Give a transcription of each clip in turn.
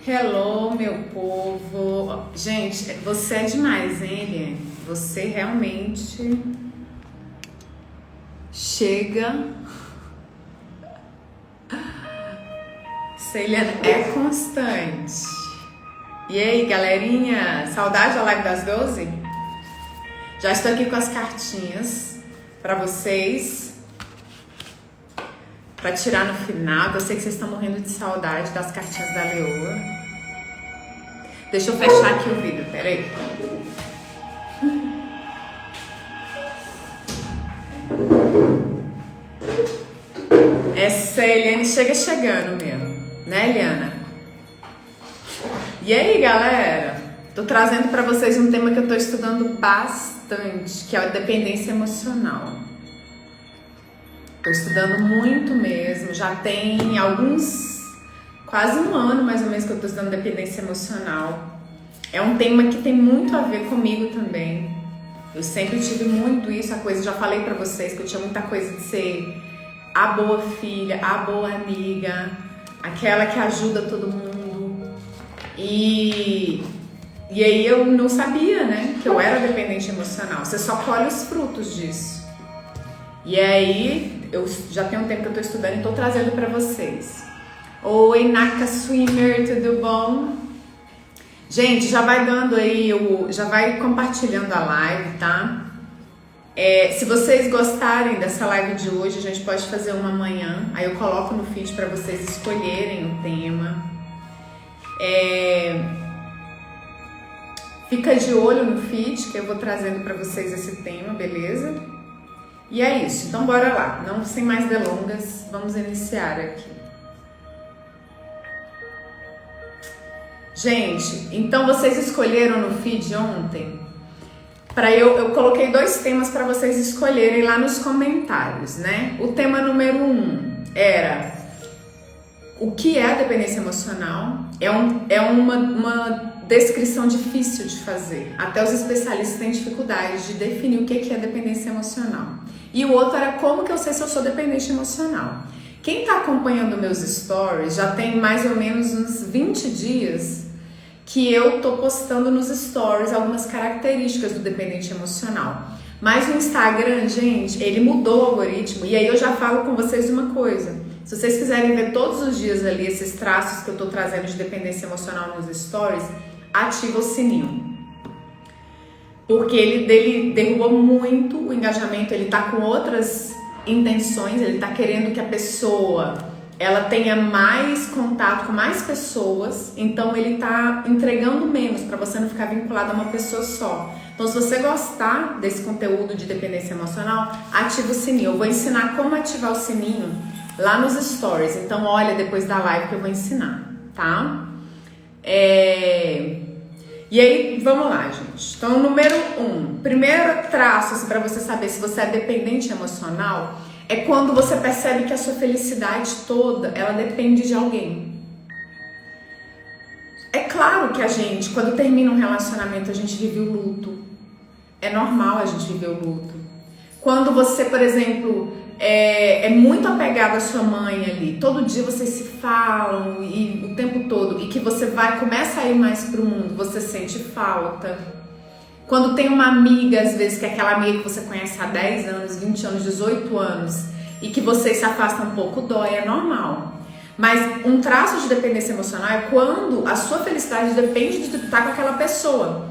Hello, meu povo. Gente, você é demais, hein, Eliane? Você realmente chega. Eliane é constante. E aí, galerinha? Saudade da live das 12? Já estou aqui com as cartinhas para vocês, para tirar no final. Eu sei que vocês estão morrendo de saudade das cartinhas da Leoa. Deixa eu fechar aqui o vídeo, peraí. Essa Eliane chega chegando mesmo, né, Eliana? E aí, galera? Tô trazendo para vocês um tema que eu tô estudando bastante, que é a dependência emocional. Tô estudando muito mesmo, já tem quase um ano mais ou menos que eu tô estudando dependência emocional. É um tema que tem muito a ver comigo também. Eu sempre tive muito isso, já falei pra vocês que eu tinha muita coisa de ser a boa filha, a boa amiga, aquela que ajuda todo mundo. E aí eu não sabia, né, que eu era dependente emocional. Você só colhe os frutos disso. E aí, eu já tenho um tempo que eu tô estudando e tô trazendo pra vocês. Oi, Naka Swimmer, tudo bom? Gente, já vai dando aí, já vai compartilhando a live, tá? Se vocês gostarem dessa live de hoje, a gente pode fazer uma amanhã. Aí eu coloco no feed pra vocês escolherem o tema. Fica de olho no feed, que eu vou trazendo pra vocês esse tema, beleza? E é isso, então bora lá, não sem mais delongas, vamos iniciar aqui. Gente, então vocês escolheram no feed ontem, eu coloquei 2 temas para vocês escolherem lá nos comentários, né? O tema número 1 era o que é a dependência emocional. É uma descrição difícil de fazer, até os especialistas têm dificuldade de definir o que é dependência emocional. E o outro era como que eu sei se eu sou dependente emocional. Quem tá acompanhando meus stories já tem mais ou menos uns 20 dias que eu tô postando nos stories algumas características do dependente emocional. Mas o Instagram, gente, ele mudou o algoritmo e aí eu já falo com vocês uma coisa. Se vocês quiserem ver todos os dias ali esses traços que eu tô trazendo de dependência emocional nos stories, ativa o sininho. Porque ele derrubou muito o engajamento, ele tá com outras intenções, ele tá querendo que a pessoa ela tenha mais contato com mais pessoas, então ele tá entregando menos para você não ficar vinculado a uma pessoa só. Então, se você gostar desse conteúdo de dependência emocional, ativa o sininho. Eu vou ensinar como ativar o sininho lá nos stories, então olha depois da live que eu vou ensinar, tá? E aí, vamos lá, gente. Então, número 1, primeiro traço assim, para você saber se você é dependente emocional é quando você percebe que a sua felicidade toda, ela depende de alguém. É claro que a gente, quando termina um relacionamento, a gente vive o luto. É normal a gente viver o luto. Quando você, por exemplo, é muito apegado à sua mãe ali, todo dia vocês se falam e o tempo todo, e que você começa a ir mais pro mundo, você sente falta. Quando tem uma amiga, às vezes, que é aquela amiga que você conhece há 10 anos, 20 anos, 18 anos, e que vocês se afastam um pouco, dói, é normal. Mas um traço de dependência emocional é quando a sua felicidade depende de estar com aquela pessoa.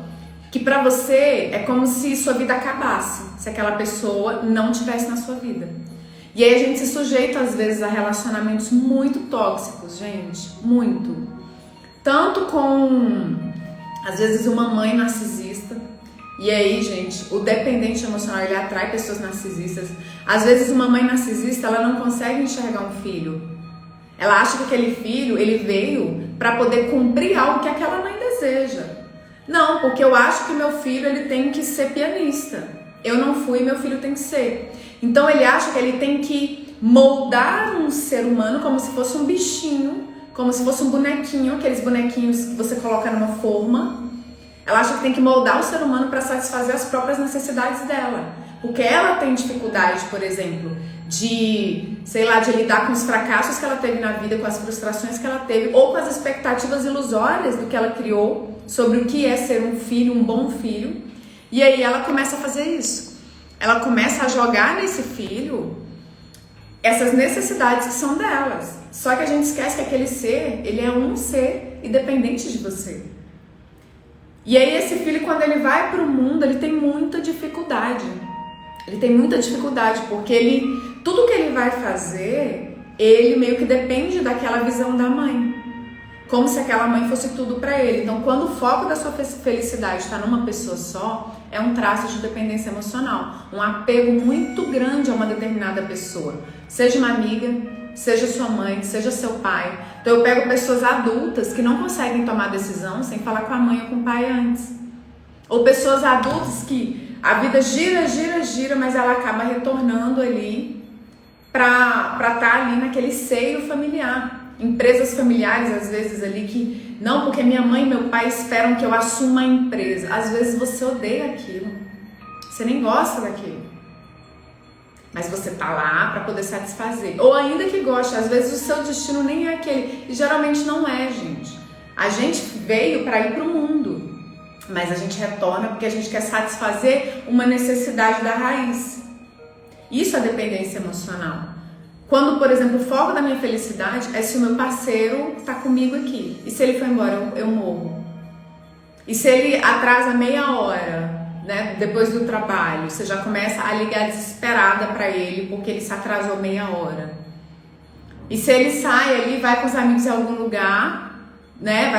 Que pra você é como se sua vida acabasse, se aquela pessoa não estivesse na sua vida. E aí a gente se sujeita às vezes a relacionamentos muito tóxicos, gente, muito. Tanto com, às vezes, uma mãe narcisista. E aí, gente, o dependente emocional, ele atrai pessoas narcisistas. Às vezes uma mãe narcisista, ela não consegue enxergar um filho. Ela acha que aquele filho, ele veio pra poder cumprir algo que aquela mãe deseja. Não, porque eu acho que meu filho, ele tem que ser pianista. Eu não fui, meu filho tem que ser. Então ele acha que ele tem que moldar um ser humano como se fosse um bichinho, como se fosse um bonequinho, aqueles bonequinhos que você coloca numa forma. Ela acha que tem que moldar o ser humano para satisfazer as próprias necessidades dela. Porque ela tem dificuldade, por exemplo, de, sei lá, de lidar com os fracassos que ela teve na vida, com as frustrações que ela teve, ou com as expectativas ilusórias do que ela criou sobre o que é ser um filho, um bom filho. E aí ela começa a fazer isso. Ela começa a jogar nesse filho essas necessidades que são delas. Só que a gente esquece que aquele ser, ele é um ser independente de você. E aí esse filho, quando ele vai para o mundo, ele tem muita dificuldade. Ele tem muita dificuldade, porque tudo que ele vai fazer, ele meio que depende daquela visão da mãe. Como se aquela mãe fosse tudo para ele. Então, quando o foco da sua felicidade está numa pessoa só, é um traço de dependência emocional. Um apego muito grande a uma determinada pessoa. Seja uma amiga, seja sua mãe, seja seu pai. Então, eu pego pessoas adultas que não conseguem tomar decisão sem falar com a mãe ou com o pai antes. Ou pessoas adultas que a vida gira, gira, gira, mas ela acaba retornando ali para estar ali naquele seio familiar. Empresas familiares, às vezes, ali que não, porque minha mãe e meu pai esperam que eu assuma a empresa. Às vezes você odeia aquilo, você nem gosta daquilo, mas você tá lá para poder satisfazer. Ou ainda que goste, às vezes o seu destino nem é aquele, e geralmente não é, gente. A gente veio para ir pro mundo, mas a gente retorna porque a gente quer satisfazer uma necessidade da raiz. Isso é dependência emocional. Quando, por exemplo, o foco da minha felicidade é se o meu parceiro tá comigo aqui. E se ele for embora, eu morro. E se ele atrasa meia hora, né, depois do trabalho, você já começa a ligar desesperada para ele porque ele se atrasou meia hora. E se ele sai ali, vai com os amigos em algum lugar, né,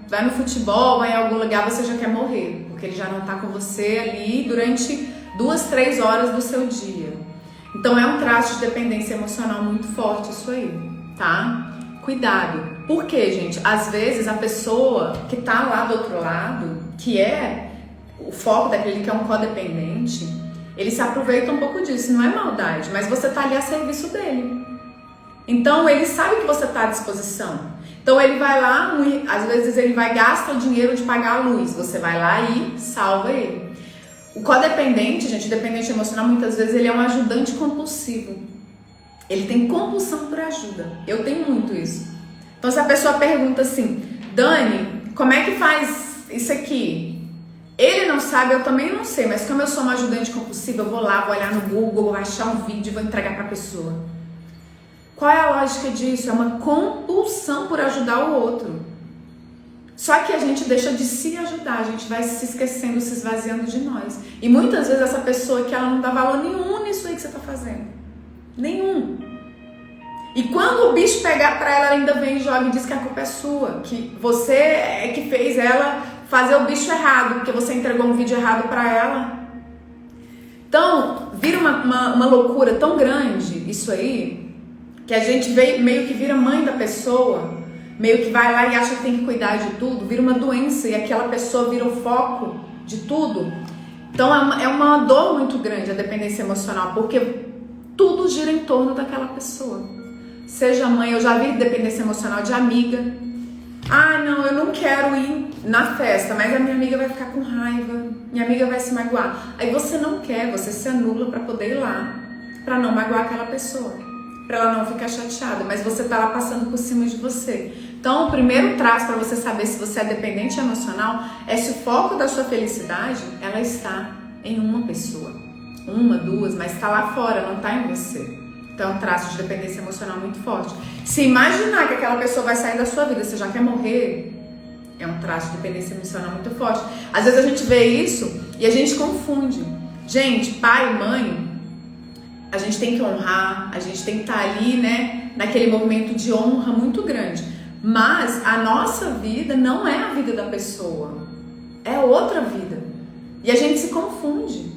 vai no futebol, vai em algum lugar, você já quer morrer. Porque ele já não tá com você ali durante 2, 3 horas do seu dia. Então é um traço de dependência emocional muito forte isso aí, tá? Cuidado. Por quê, gente? Às vezes a pessoa que tá lá do outro lado, que é o foco daquele que é um codependente, ele se aproveita um pouco disso, não é maldade, mas você tá ali a serviço dele. Então ele sabe que você tá à disposição. Então ele vai lá, às vezes ele vai gastar o dinheiro de pagar a luz, você vai lá e salva ele. O codependente, gente, dependente emocional, muitas vezes ele é um ajudante compulsivo. Ele tem compulsão por ajuda. Eu tenho muito isso. Então se a pessoa pergunta assim, Dani, como é que faz isso aqui? Ele não sabe, eu também não sei, mas como eu sou uma ajudante compulsiva, eu vou lá, vou olhar no Google, vou achar um vídeo e vou entregar para a pessoa. Qual é a lógica disso? É uma compulsão por ajudar o outro. Só que a gente deixa de se ajudar, a gente vai se esquecendo, se esvaziando de nós. E muitas vezes essa pessoa que ela não dá valor nenhum nisso aí que você está fazendo. Nenhum. E quando o bicho pegar pra ela, ela ainda vem e joga e diz que a culpa é sua. Que você é que fez ela fazer o bicho errado, porque você entregou um vídeo errado pra ela. Então, vira uma loucura tão grande isso aí, que a gente meio que vira mãe da pessoa. Meio que vai lá e acha que tem que cuidar de tudo, vira uma doença e aquela pessoa vira o foco de tudo. Então é uma dor muito grande a dependência emocional, porque tudo gira em torno daquela pessoa. Seja mãe, eu já vi dependência emocional de amiga. Ah, não, eu não quero ir na festa, mas a minha amiga vai ficar com raiva, minha amiga vai se magoar. Aí você não quer, você se anula para poder ir lá, para não magoar aquela pessoa, para ela não ficar chateada, mas você tá lá passando por cima de você. Então, o primeiro traço para você saber se você é dependente emocional é se o foco da sua felicidade, ela está em uma pessoa. 1, 2, mas está lá fora, não está em você. Então, é um traço de dependência emocional muito forte. Se imaginar que aquela pessoa vai sair da sua vida, você já quer morrer, é um traço de dependência emocional muito forte. Às vezes a gente vê isso e a gente confunde. Gente, pai e mãe, a gente tem que honrar, a gente tem que estar ali, né, naquele movimento de honra muito grande. Mas a nossa vida não é a vida da pessoa, é outra vida. E a gente se confunde.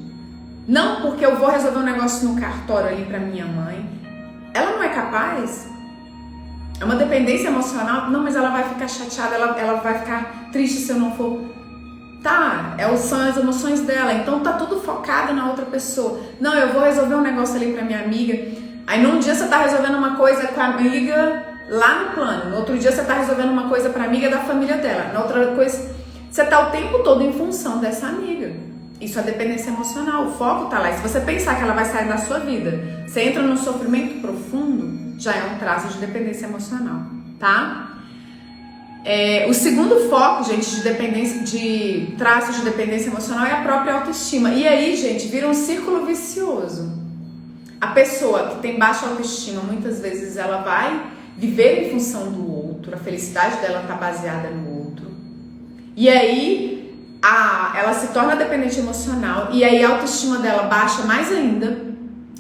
Não porque eu vou resolver um negócio no cartório ali pra minha mãe, ela não é capaz. É uma dependência emocional, não, mas ela vai ficar chateada, ela vai ficar triste se eu não for. Tá, são as emoções dela, então tá tudo focado na outra pessoa. Não, eu vou resolver um negócio ali pra minha amiga. Aí num dia você tá resolvendo uma coisa com a amiga lá no plano, no outro dia você tá resolvendo uma coisa pra amiga da família dela, na outra coisa você tá o tempo todo em função dessa amiga. Isso é dependência emocional, o foco tá lá. E se você pensar que ela vai sair da sua vida, você entra num sofrimento profundo, já é um traço de dependência emocional, tá? O segundo foco, gente, de traços de dependência emocional é a própria autoestima. E aí, gente, vira um círculo vicioso. A pessoa que tem baixa autoestima, muitas vezes ela vai viver em função do outro, a felicidade dela tá baseada no outro. E aí, ela se torna dependente emocional, e aí a autoestima dela baixa mais ainda.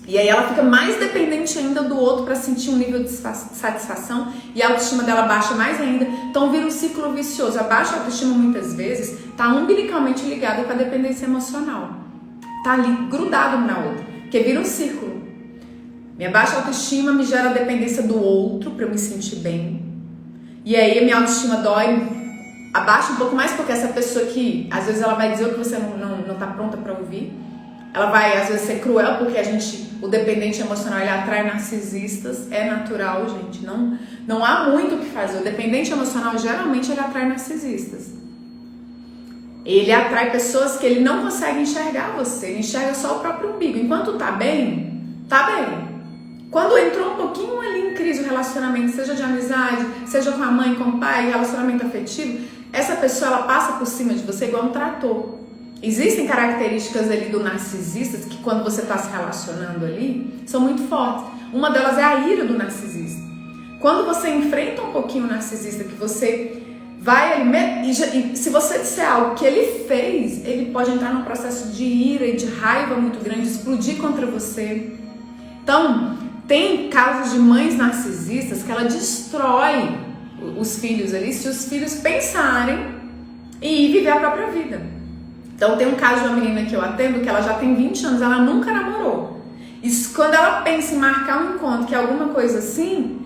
E aí ela fica mais dependente ainda do outro para sentir um nível de satisfação, e a autoestima dela baixa mais ainda. Então vira um ciclo vicioso. A baixa autoestima muitas vezes está umbilicalmente ligada com a dependência emocional. Tá ali grudado uma na outra, porque vira um círculo. Minha baixa autoestima me gera a dependência do outro para eu me sentir bem. E aí a minha autoestima abaixa um pouco mais, porque essa pessoa que às vezes ela vai dizer o que você não tá pronta para ouvir. Ela vai, às vezes, ser cruel, porque o dependente emocional, ele atrai narcisistas. É natural, gente. Não há muito o que fazer. O dependente emocional, geralmente, ele atrai narcisistas. Ele atrai pessoas que ele não consegue enxergar você. Ele enxerga só o próprio umbigo. Enquanto tá bem, tá bem. Quando entrou um pouquinho ali em crise o relacionamento, seja de amizade, seja com a mãe, com o pai, relacionamento afetivo, essa pessoa, ela passa por cima de você igual um trator. Existem características ali do narcisista que quando você está se relacionando ali, são muito fortes. Uma delas é a ira do narcisista. Quando você enfrenta um pouquinho o narcisista, que você vai ali, e se você disser algo que ele fez, ele pode entrar num processo de ira e de raiva muito grande, explodir contra você. Então, tem casos de mães narcisistas que ela destrói os filhos ali, se os filhos pensarem em ir viver a própria vida. Então tem um caso de uma menina que eu atendo que ela já tem 20 anos, ela nunca namorou. E quando ela pensa em marcar um encontro, que é alguma coisa assim,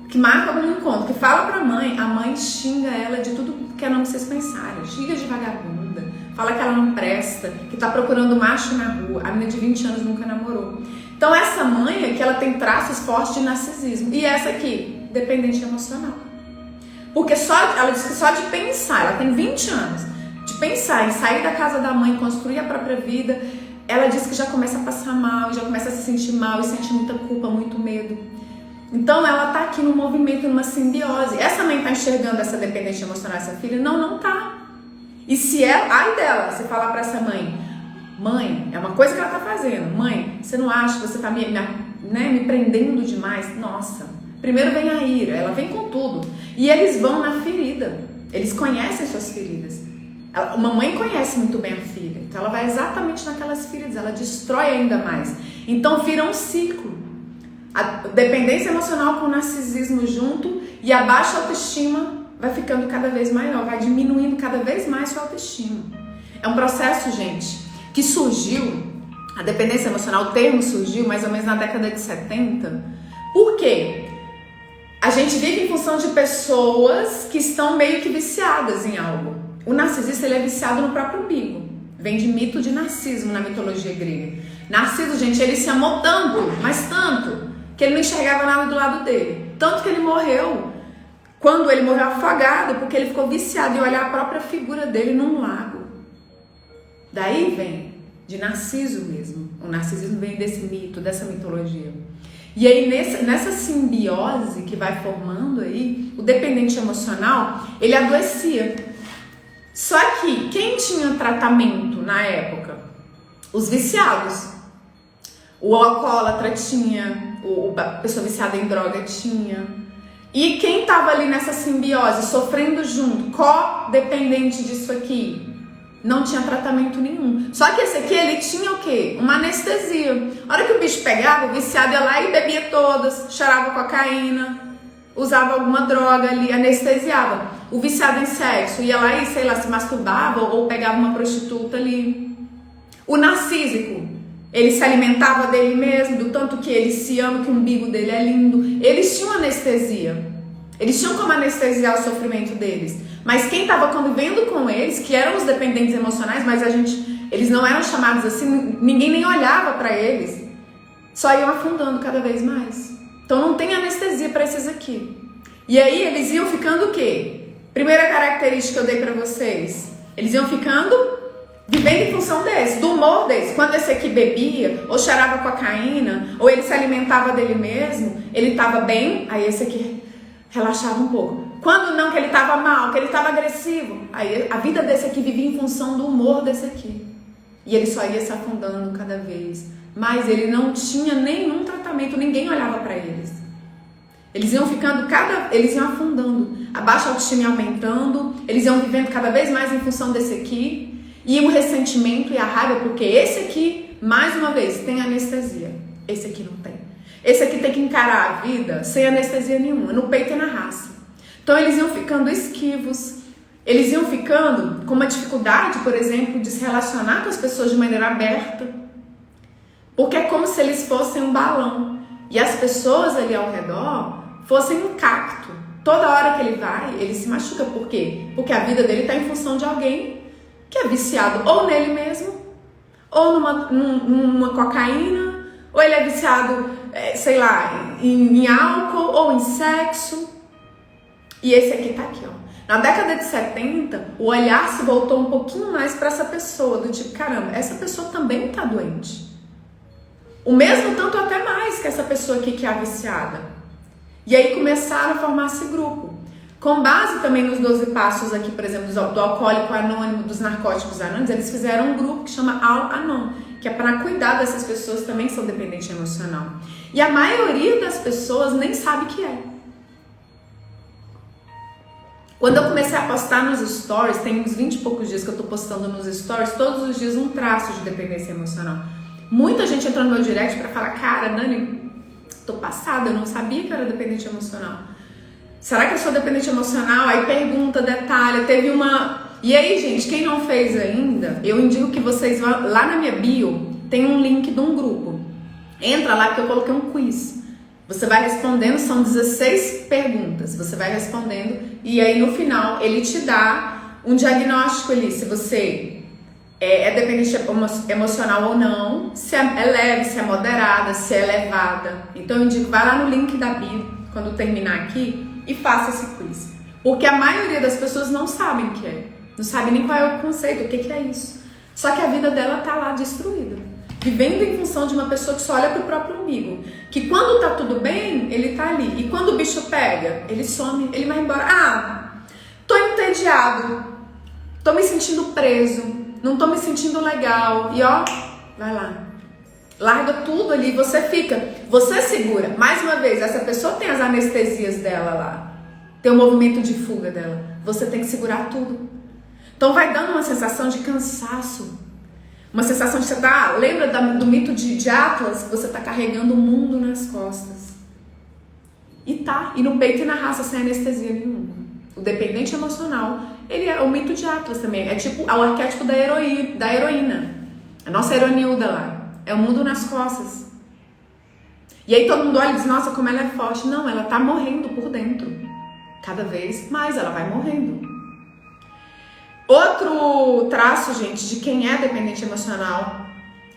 que marca algum encontro, que fala pra mãe, a mãe xinga ela de tudo que é nome vocês pensarem. Xinga de vagabunda, fala que ela não presta, que tá procurando macho na rua. A menina de 20 anos nunca namorou. Então essa mãe aqui, ela tem traços fortes de narcisismo. E essa aqui, dependente emocional. Porque ela diz que só de pensar, ela tem 20 anos, de pensar em sair da casa da mãe, construir a própria vida, ela diz que já começa a passar mal, já começa a se sentir mal e sente muita culpa, muito medo. Então ela tá aqui num movimento, numa simbiose. Essa mãe tá enxergando essa dependência emocional, essa filha? Não tá. E se ai dela, você falar pra essa mãe, é uma coisa que ela tá fazendo, mãe, você não acha que você tá me prendendo demais? Nossa, primeiro vem a ira, ela vem com tudo. E eles vão na ferida, eles conhecem suas feridas. Uma mãe conhece muito bem a filha, então ela vai exatamente naquelas feridas, ela destrói ainda mais. Então vira um ciclo. A dependência emocional com o narcisismo junto e a baixa autoestima vai ficando cada vez maior, vai diminuindo cada vez mais sua autoestima. É um processo, gente, que surgiu, a dependência emocional, o termo surgiu mais ou menos na década de 70. Por quê? A gente vive em função de pessoas que estão meio que viciadas em algo. O narcisista, ele é viciado no próprio umbigo. Vem de mito de Narciso na mitologia grega. Narciso, gente, ele se amou tanto, mas tanto, que ele não enxergava nada do lado dele. Tanto que ele morreu, quando ele morreu afogado, porque ele ficou viciado em olhar a própria figura dele num lago. Daí vem de Narciso mesmo. O narcisismo vem desse mito, dessa mitologia. E aí nessa simbiose que vai formando aí, o dependente emocional, ele adoecia. Só que quem tinha tratamento na época? Os viciados. O alcoólatra tinha, a pessoa viciada em droga tinha. E quem estava ali nessa simbiose, sofrendo junto, codependente disso aqui, não tinha tratamento nenhum. Só que esse aqui, ele tinha o quê? Uma anestesia. A hora que o bicho pegava, o viciado ia lá e bebia todas, cheirava cocaína, usava alguma droga ali, anestesiava. O viciado em sexo ia lá e, sei lá, se masturbava ou pegava uma prostituta ali. O narcísico, ele se alimentava dele mesmo, do tanto que ele se ama, que o umbigo dele é lindo. Eles tinham anestesia. Eles tinham como anestesiar o sofrimento deles. Mas quem estava convivendo com eles, que eram os dependentes emocionais, mas eles não eram chamados assim, ninguém nem olhava para eles, só iam afundando cada vez mais. Então não tem anestesia para esses aqui. E aí eles iam ficando o quê? Primeira característica que eu dei para vocês, eles iam ficando Vivendo em função desse, do humor desse. Quando esse aqui bebia, ou cheirava cocaína, ou ele se alimentava dele mesmo, ele estava bem, aí esse aqui relaxava um pouco. Quando não, que ele estava mal, que ele estava agressivo, aí a vida desse aqui vivia em função do humor desse aqui. E ele só ia se afundando cada vez. Mas ele não tinha nenhum tratamento, ninguém olhava para eles. Eles iam ficando eles iam afundando, a baixa autoestima ia aumentando, eles iam vivendo cada vez mais em função desse aqui. E o ressentimento e a raiva, porque esse aqui, mais uma vez, tem anestesia. Esse aqui não tem. Esse aqui tem que encarar a vida sem anestesia nenhuma, no peito e na raça. Então eles iam ficando esquivos, eles iam ficando com uma dificuldade, por exemplo, de se relacionar com as pessoas de maneira aberta. Porque é como se eles fossem um balão. E as pessoas ali ao redor fossem um cacto. Toda hora que ele vai, ele se machuca. Por quê? Porque a vida dele está em função de alguém que é viciado ou nele mesmo, ou numa cocaína, ou ele é viciado, sei lá, em álcool ou em sexo. E esse aqui tá aqui, ó. Na década de 70, o olhar se voltou um pouquinho mais para essa pessoa, do tipo, caramba, essa pessoa também tá doente. O mesmo tanto até mais que essa pessoa aqui que é a viciada. E aí começaram a formar esse grupo. Com base também nos 12 passos aqui, por exemplo, do alcoólico anônimo, dos narcóticos anônimos, eles fizeram um grupo que chama Al-Anon, que é para cuidar dessas pessoas também que são dependentes emocional. E a maioria das pessoas nem sabe o que é. Quando eu comecei a postar nos stories, tem uns 20 e poucos dias que eu tô postando nos stories, todos os dias um traço de dependência emocional. Muita gente entrou no meu direct para falar, cara, Nani, tô passada, eu não sabia que eu era dependente emocional. Será que eu sou dependente emocional? Aí pergunta, detalha, teve uma... E aí, gente, quem não fez ainda, eu indico que vocês vão... Lá na minha bio, tem um link de um grupo. Entra lá que eu coloquei um quiz. Você vai respondendo, são 16 perguntas. Você vai respondendo e aí no final ele te dá um diagnóstico ali. Se você é dependente emocional ou não, se é leve, se é moderada, se é elevada. Então eu indico, vai lá no link da bio, quando terminar aqui, e faça esse quiz. Porque a maioria das pessoas não sabem o que é. Não sabe nem qual é o conceito, o que é isso. Só que a vida dela tá lá destruída. Vivendo em função de uma pessoa que só olha pro próprio umbigo. Que quando tá tudo bem, ele tá ali. E quando o bicho pega, ele some, ele vai embora. Ah, tô entediado. Tô me sentindo preso. Não tô me sentindo legal. E ó, vai lá. Larga tudo ali, você segura. Mais uma vez, essa pessoa tem as anestesias dela lá. Tem o movimento de fuga dela. Você tem que segurar tudo. Então vai dando uma sensação de cansaço. Uma sensação de você tá... Lembra do mito de Atlas? Você tá carregando o mundo nas costas. E no peito e na raça, sem anestesia nenhuma. O dependente emocional, ele é o mito de Atlas também. É tipo o arquétipo da heroína. A nossa heroinilda lá. É o mundo nas costas. E aí todo mundo olha e diz, nossa, como ela é forte. Não, ela tá morrendo por dentro. Cada vez mais ela vai morrendo. Outro traço, gente, de quem é dependente emocional,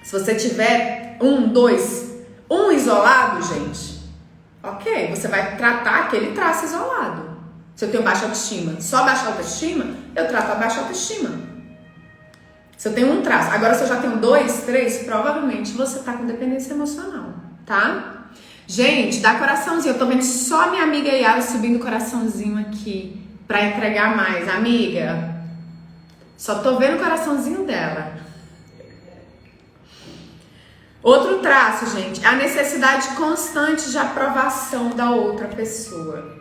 se você tiver um isolado, gente, ok, você vai tratar aquele traço isolado. Se eu tenho baixa autoestima, só baixa autoestima, eu trato a baixa autoestima. Se eu tenho um traço, agora se eu já tenho 2, 3, provavelmente você tá com dependência emocional, tá? Gente, dá coraçãozinho, eu tô vendo só minha amiga Yara subindo coraçãozinho aqui pra entregar mais. Amiga, só tô vendo o coraçãozinho dela. Outro traço, gente, a necessidade constante de aprovação da outra pessoa.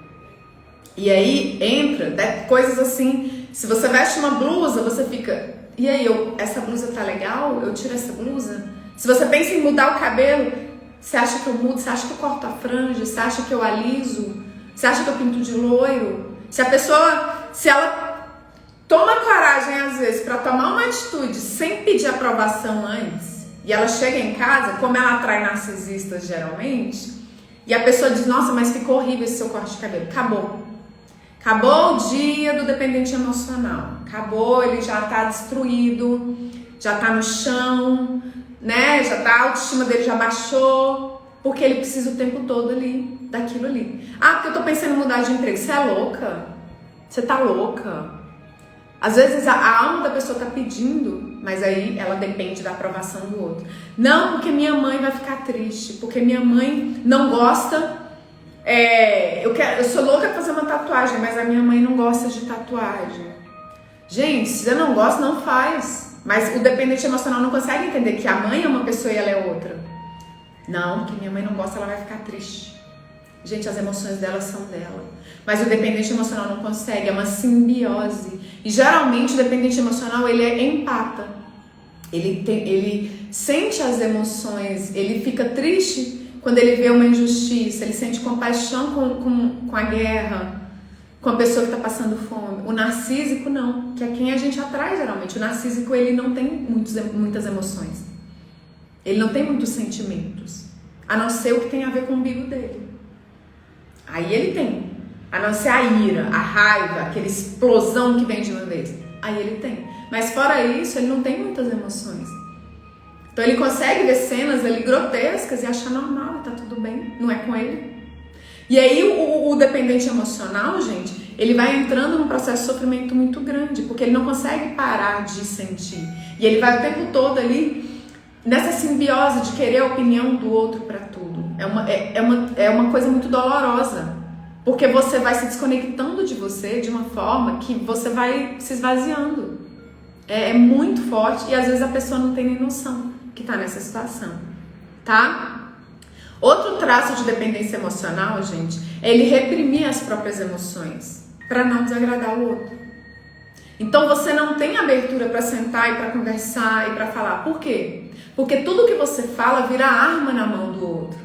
E aí entra coisas assim, se você veste uma blusa, você fica... E aí, essa blusa tá legal? Eu tiro essa blusa? Se você pensa em mudar o cabelo, você acha que eu mudo? Você acha que eu corto a franja? Você acha que eu aliso? Você acha que eu pinto de loiro? Se ela toma coragem, às vezes, pra tomar uma atitude sem pedir aprovação antes, e ela chega em casa, como ela atrai narcisistas geralmente, e a pessoa diz, nossa, mas ficou horrível esse seu corte de cabelo. Acabou o dia do dependente emocional. Acabou, ele já tá destruído, já tá no chão, né? A autoestima dele já baixou, porque ele precisa o tempo todo ali, daquilo ali. Ah, porque eu tô pensando em mudar de emprego. Você é louca? Você tá louca? Às vezes a alma da pessoa tá pedindo, mas aí ela depende da aprovação do outro. Não, porque minha mãe vai ficar triste, porque minha mãe não gosta. Eu sou louca pra fazer uma tatuagem, mas a minha mãe não gosta de tatuagem. Gente, se você não gosta, não faz. Mas o dependente emocional não consegue entender que a mãe é uma pessoa e ela é outra. Não, porque minha mãe não gosta, ela vai ficar triste. Gente, as emoções dela são dela. Mas o dependente emocional não consegue, é uma simbiose. E geralmente o dependente emocional, ele é empata. Ele sente as emoções, ele fica triste quando ele vê uma injustiça, ele sente compaixão com a guerra, com a pessoa que está passando fome. O narcísico não, que é quem a gente atrai geralmente. O narcísico, ele não tem muitas emoções. Ele não tem muitos sentimentos, a não ser o que tem a ver com o umbigo dele. Aí ele tem, a não ser a ira, a raiva, aquela explosão que vem de uma vez. Aí ele tem. Mas fora isso, ele não tem muitas emoções. Então ele consegue ver cenas ali grotescas e achar normal, tá tudo bem, não é com ele. E aí o dependente emocional, gente, ele vai entrando num processo de sofrimento muito grande, porque ele não consegue parar de sentir. E ele vai o tempo todo ali nessa simbiose de querer a opinião do outro para tudo. É uma coisa muito dolorosa, porque você vai se desconectando de você de uma forma que você vai se esvaziando. É muito forte e às vezes a pessoa não tem nem noção que tá nessa situação, tá? Outro traço de dependência emocional, gente, é ele reprimir as próprias emoções para não desagradar o outro. Então você não tem abertura para sentar e para conversar e para falar. Por quê? Porque tudo que você fala vira arma na mão do outro.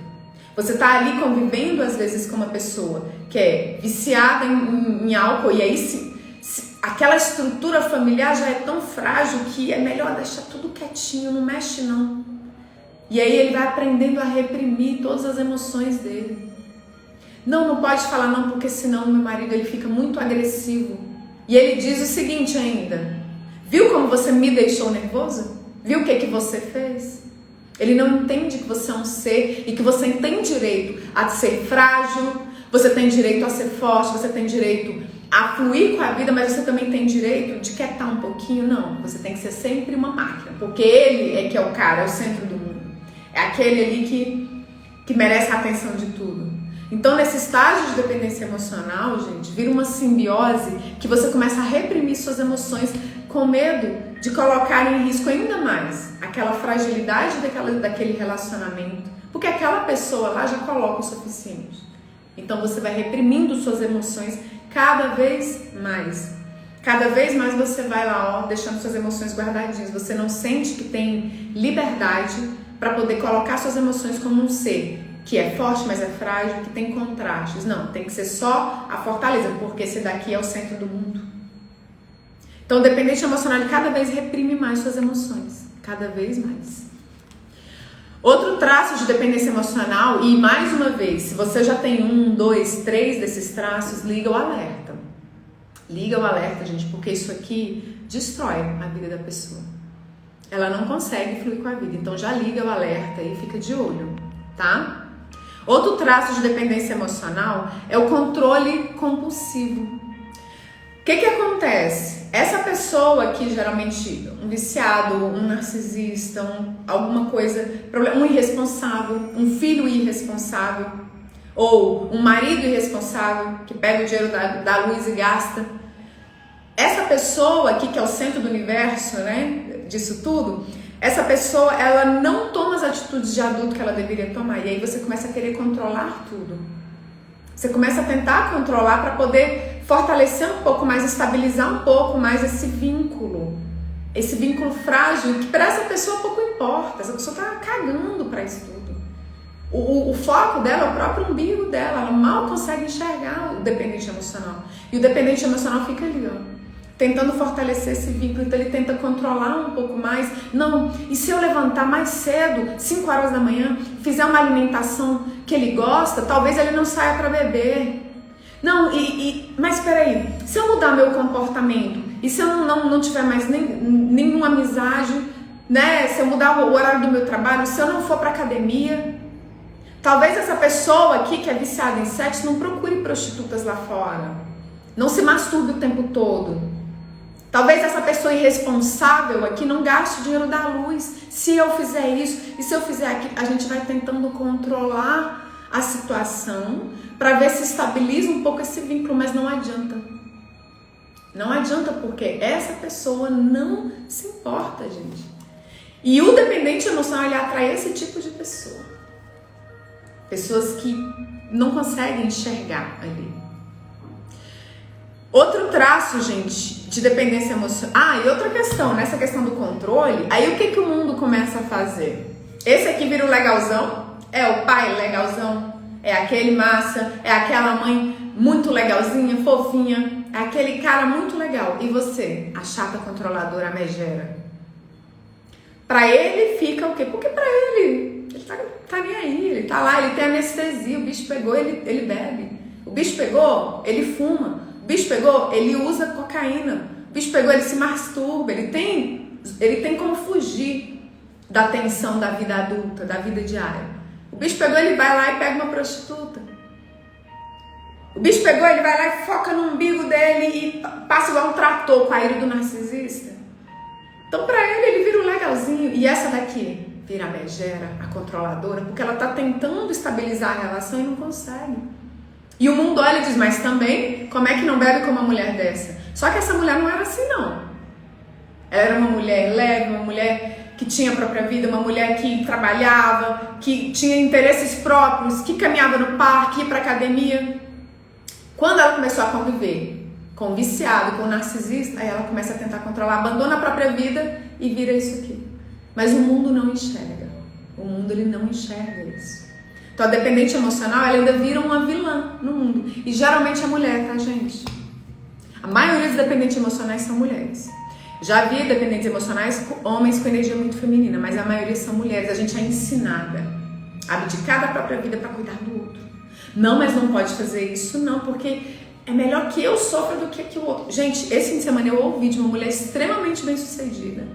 Você tá ali convivendo às vezes com uma pessoa que é viciada em álcool e aí aquela estrutura familiar já é tão frágil que é melhor deixar tudo quietinho, não mexe não. E aí ele vai aprendendo a reprimir todas as emoções dele. Não pode falar não, porque senão meu marido ele fica muito agressivo. E ele diz o seguinte ainda: viu como você me deixou nervoso? Viu o que você fez? Ele não entende que você é um ser e que você tem direito a ser frágil, você tem direito a ser forte, você tem direito a fluir com a vida, mas você também tem direito de quietar um pouquinho. Não, você tem que ser sempre uma máquina, porque ele é que é o cara, é o centro do mundo. É aquele ali que merece a atenção de tudo. Então, nesse estágio de dependência emocional, gente, vira uma simbiose que você começa a reprimir suas emoções com medo de colocar em risco ainda mais aquela fragilidade daquele relacionamento, porque aquela pessoa lá já coloca o suficiente. Então, você vai reprimindo suas emoções cada vez mais. Cada vez mais você vai lá, deixando suas emoções guardadinhas. Você não sente que tem liberdade para poder colocar suas emoções como um ser que é forte, mas é frágil, que tem contrastes. Não, tem que ser só a fortaleza, porque esse daqui é o centro do mundo. Então, o dependente emocional, ele cada vez reprime mais suas emoções. Cada vez mais. Outro traço de dependência emocional, e mais uma vez, se você já tem 1, 2, 3 desses traços, liga o alerta. Liga o alerta, gente, porque isso aqui destrói a vida da pessoa. Ela não consegue fluir com a vida. Então já liga o alerta e fica de olho, tá? Outro traço de dependência emocional é o controle compulsivo. O que acontece? Essa pessoa aqui, geralmente um viciado, um narcisista, alguma coisa, um irresponsável, um filho irresponsável, ou um marido irresponsável que pega o dinheiro da luz e gasta. Essa pessoa aqui, que é o centro do universo, né, disso tudo, essa pessoa, ela não toma as atitudes de adulto que ela deveria tomar. E aí você começa a querer controlar tudo. Você começa a tentar controlar para poder fortalecer um pouco mais, estabilizar um pouco mais esse vínculo frágil, que para essa pessoa pouco importa. Essa pessoa tá cagando para isso tudo. O foco dela é o próprio umbigo dela. Ela mal consegue enxergar o dependente emocional. E o dependente emocional fica ali, ó, tentando fortalecer esse vínculo. Então ele tenta controlar um pouco mais. Não, e se eu levantar mais cedo, 5 horas da manhã, fizer uma alimentação que ele gosta, talvez ele não saia para beber. Não, mas peraí, se eu mudar meu comportamento, e se eu não tiver mais nenhuma amizade, né? Se eu mudar o horário do meu trabalho, se eu não for para academia, talvez essa pessoa aqui que é viciada em sexo não procure prostitutas lá fora. Não se masturbe o tempo todo. Talvez essa pessoa irresponsável aqui não gaste o dinheiro da luz. Se eu fizer isso e se eu fizer aquilo, a gente vai tentando controlar a situação para ver se estabiliza um pouco esse vínculo, mas não adianta. Não adianta porque essa pessoa não se importa, gente. E o dependente emocional, ele atrai esse tipo de pessoa. Pessoas que não conseguem enxergar ali. Outro traço, gente, de dependência emocional. E outra questão, nessa questão do controle, aí o que o mundo começa a fazer? Esse aqui vira o legalzão, é o pai legalzão, é aquele massa, é aquela mãe muito legalzinha, fofinha, é aquele cara muito legal. E você, a chata controladora, a megera? Pra ele fica o quê? Porque pra ele tá nem aí, ele tá lá, ele tem anestesia, o bicho pegou, ele bebe. O bicho pegou, ele fuma. O bicho pegou, ele usa cocaína. O bicho pegou, ele se masturba. Ele tem como fugir da tensão da vida adulta, da vida diária. O bicho pegou, ele vai lá e pega uma prostituta. O bicho pegou, ele vai lá e foca no umbigo dele e passa igual um trator com a ira do narcisista. Então, pra ele vira o legalzinho. E essa daqui vira a megera, a controladora, porque ela tá tentando estabilizar a relação e não consegue. E o mundo olha e diz, mas também, como é que não bebe com uma mulher dessa? Só que essa mulher não era assim, não. Ela era uma mulher leve, uma mulher que tinha a própria vida, uma mulher que trabalhava, que tinha interesses próprios, que caminhava no parque, ia pra academia. Quando ela começou a conviver com o viciado, com o narcisista, aí ela começa a tentar controlar, abandona a própria vida e vira isso aqui. Mas o mundo não enxerga. O mundo, ele não enxerga isso. Então a dependente emocional, ela ainda vira uma vilã no mundo. E geralmente é mulher, tá, gente? A maioria dos dependentes emocionais são mulheres. Já vi dependentes emocionais homens com energia muito feminina, mas a maioria são mulheres. A gente é ensinada a abdicar da própria vida para cuidar do outro. Não, mas não pode fazer isso, não, porque é melhor que eu sofra do que o outro. Gente, esse fim de semana eu ouvi de uma mulher extremamente bem-sucedida,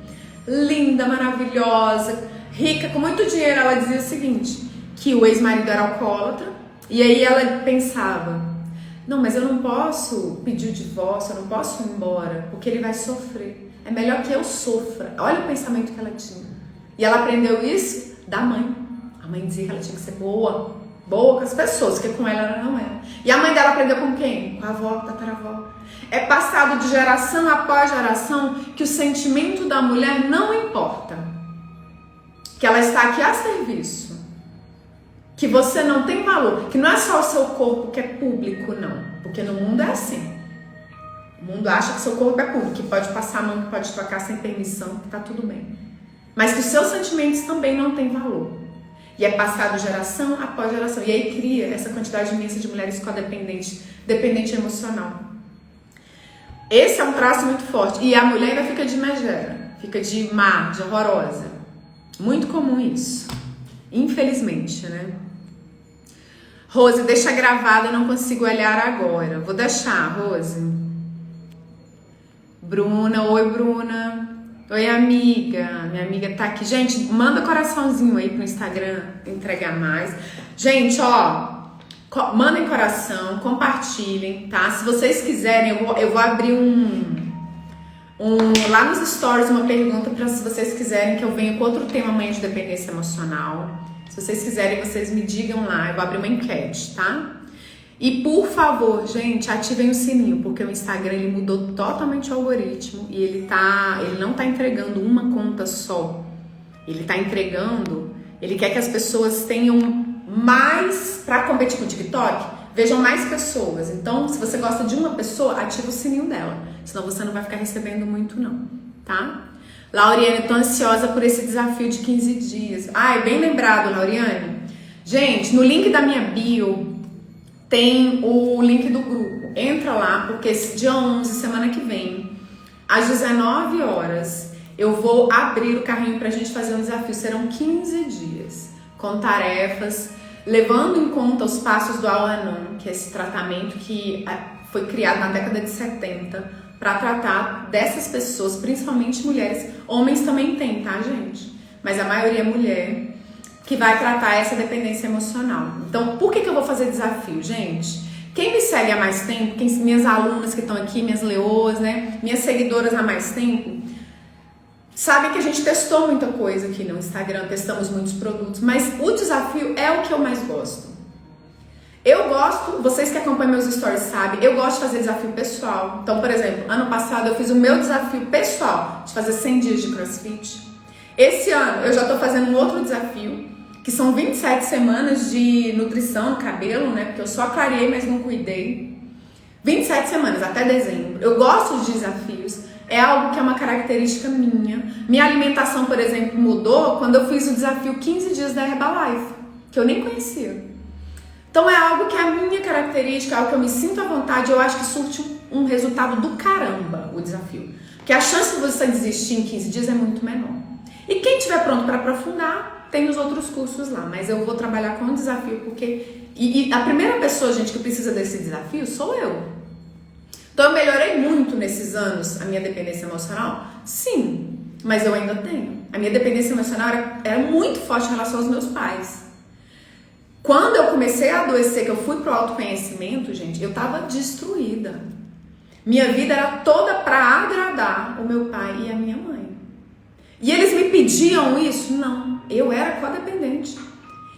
linda, maravilhosa, rica, com muito dinheiro. Ela dizia o seguinte, que o ex-marido era alcoólatra, e aí ela pensava, não, mas eu não posso pedir o divórcio, eu não posso ir embora, porque ele vai sofrer. É melhor que eu sofra. Olha o pensamento que ela tinha. E ela aprendeu isso da mãe. A mãe dizia que ela tinha que ser boa com as pessoas, porque com ela não era. E a mãe dela aprendeu com quem? Com a avó, com a tataravó. É passado de geração após geração que o sentimento da mulher não importa. Que ela está aqui a serviço. Que você não tem valor. Que não é só o seu corpo que é público, não. Porque no mundo é assim. O mundo acha que seu corpo é público, que pode passar a mão, que pode tocar sem permissão, que tá tudo bem. Mas que os seus sentimentos também não têm valor. E é passado geração após geração. E aí cria essa quantidade imensa de mulheres codependentes, dependente emocional. Esse é um traço muito forte. E a mulher ainda fica de megera, fica de má, de horrorosa. Muito comum isso. Infelizmente, né? Rose, deixa gravado, eu não consigo olhar agora. Vou deixar, Rose. Bruna, oi Bruna. Oi amiga, minha amiga tá aqui. Gente, manda coraçãozinho aí pro Instagram entregar mais. Gente, ó, mandem coração, compartilhem, tá? Se vocês quiserem, eu vou abrir lá nos stories uma pergunta para se vocês quiserem que eu venha com outro tema amanhã de dependência emocional. Se vocês quiserem, vocês me digam lá, eu vou abrir uma enquete, tá? E por favor, gente, ativem o sininho, porque o Instagram ele mudou totalmente o algoritmo e ele não tá entregando uma conta só. Ele quer que as pessoas tenham mais, para competir com o TikTok, vejam mais pessoas. Então, se você gosta de uma pessoa, ativa o sininho dela, senão você não vai ficar recebendo muito não, tá? Lauriane, tô ansiosa por esse desafio de 15 dias. Ai, bem lembrado, Lauriane. Gente, no link da minha bio tem o link do grupo. Entra lá, porque esse dia 11, semana que vem, às 19 horas, eu vou abrir o carrinho pra gente fazer um desafio. Serão 15 dias, com tarefas, levando em conta os passos do Al-Anon, que é esse tratamento que foi criado na década de 70 para tratar dessas pessoas, principalmente mulheres. Homens também tem, tá, gente? Mas a maioria é mulher, que vai tratar essa dependência emocional. Então, por que eu vou fazer desafio, gente? Quem me segue há mais tempo, minhas alunas que estão aqui, minhas leoas, né? Minhas seguidoras há mais tempo, sabem que a gente testou muita coisa aqui no Instagram, testamos muitos produtos, mas o desafio é o que eu mais gosto. Eu gosto, vocês que acompanham meus stories sabem, eu gosto de fazer desafio pessoal. Então, por exemplo, ano passado eu fiz o meu desafio pessoal de fazer 100 dias de CrossFit. Esse ano eu já tô fazendo um outro desafio, que são 27 semanas de nutrição no cabelo, né? Porque eu só clareei, mas não cuidei. 27 semanas, até dezembro. Eu gosto de desafios, é algo que é uma característica minha. Minha alimentação, por exemplo, mudou quando eu fiz o desafio 15 dias da Herbalife, que eu nem conhecia. Então é algo que é a minha característica, é algo que eu me sinto à vontade, eu acho que surte um resultado do caramba o desafio. Porque a chance de você desistir em 15 dias é muito menor. E quem estiver pronto para aprofundar, tem os outros cursos lá, mas eu vou trabalhar com o desafio, porque... E a primeira pessoa, gente, que precisa desse desafio sou eu. Então eu melhorei muito nesses anos a minha dependência emocional? Sim, mas eu ainda tenho. A minha dependência emocional era muito forte em relação aos meus pais. Quando eu comecei a adoecer, que eu fui pro autoconhecimento, gente, eu tava destruída. Minha vida era toda para agradar o meu pai e a minha mãe. E eles me pediam isso? Não, eu era codependente.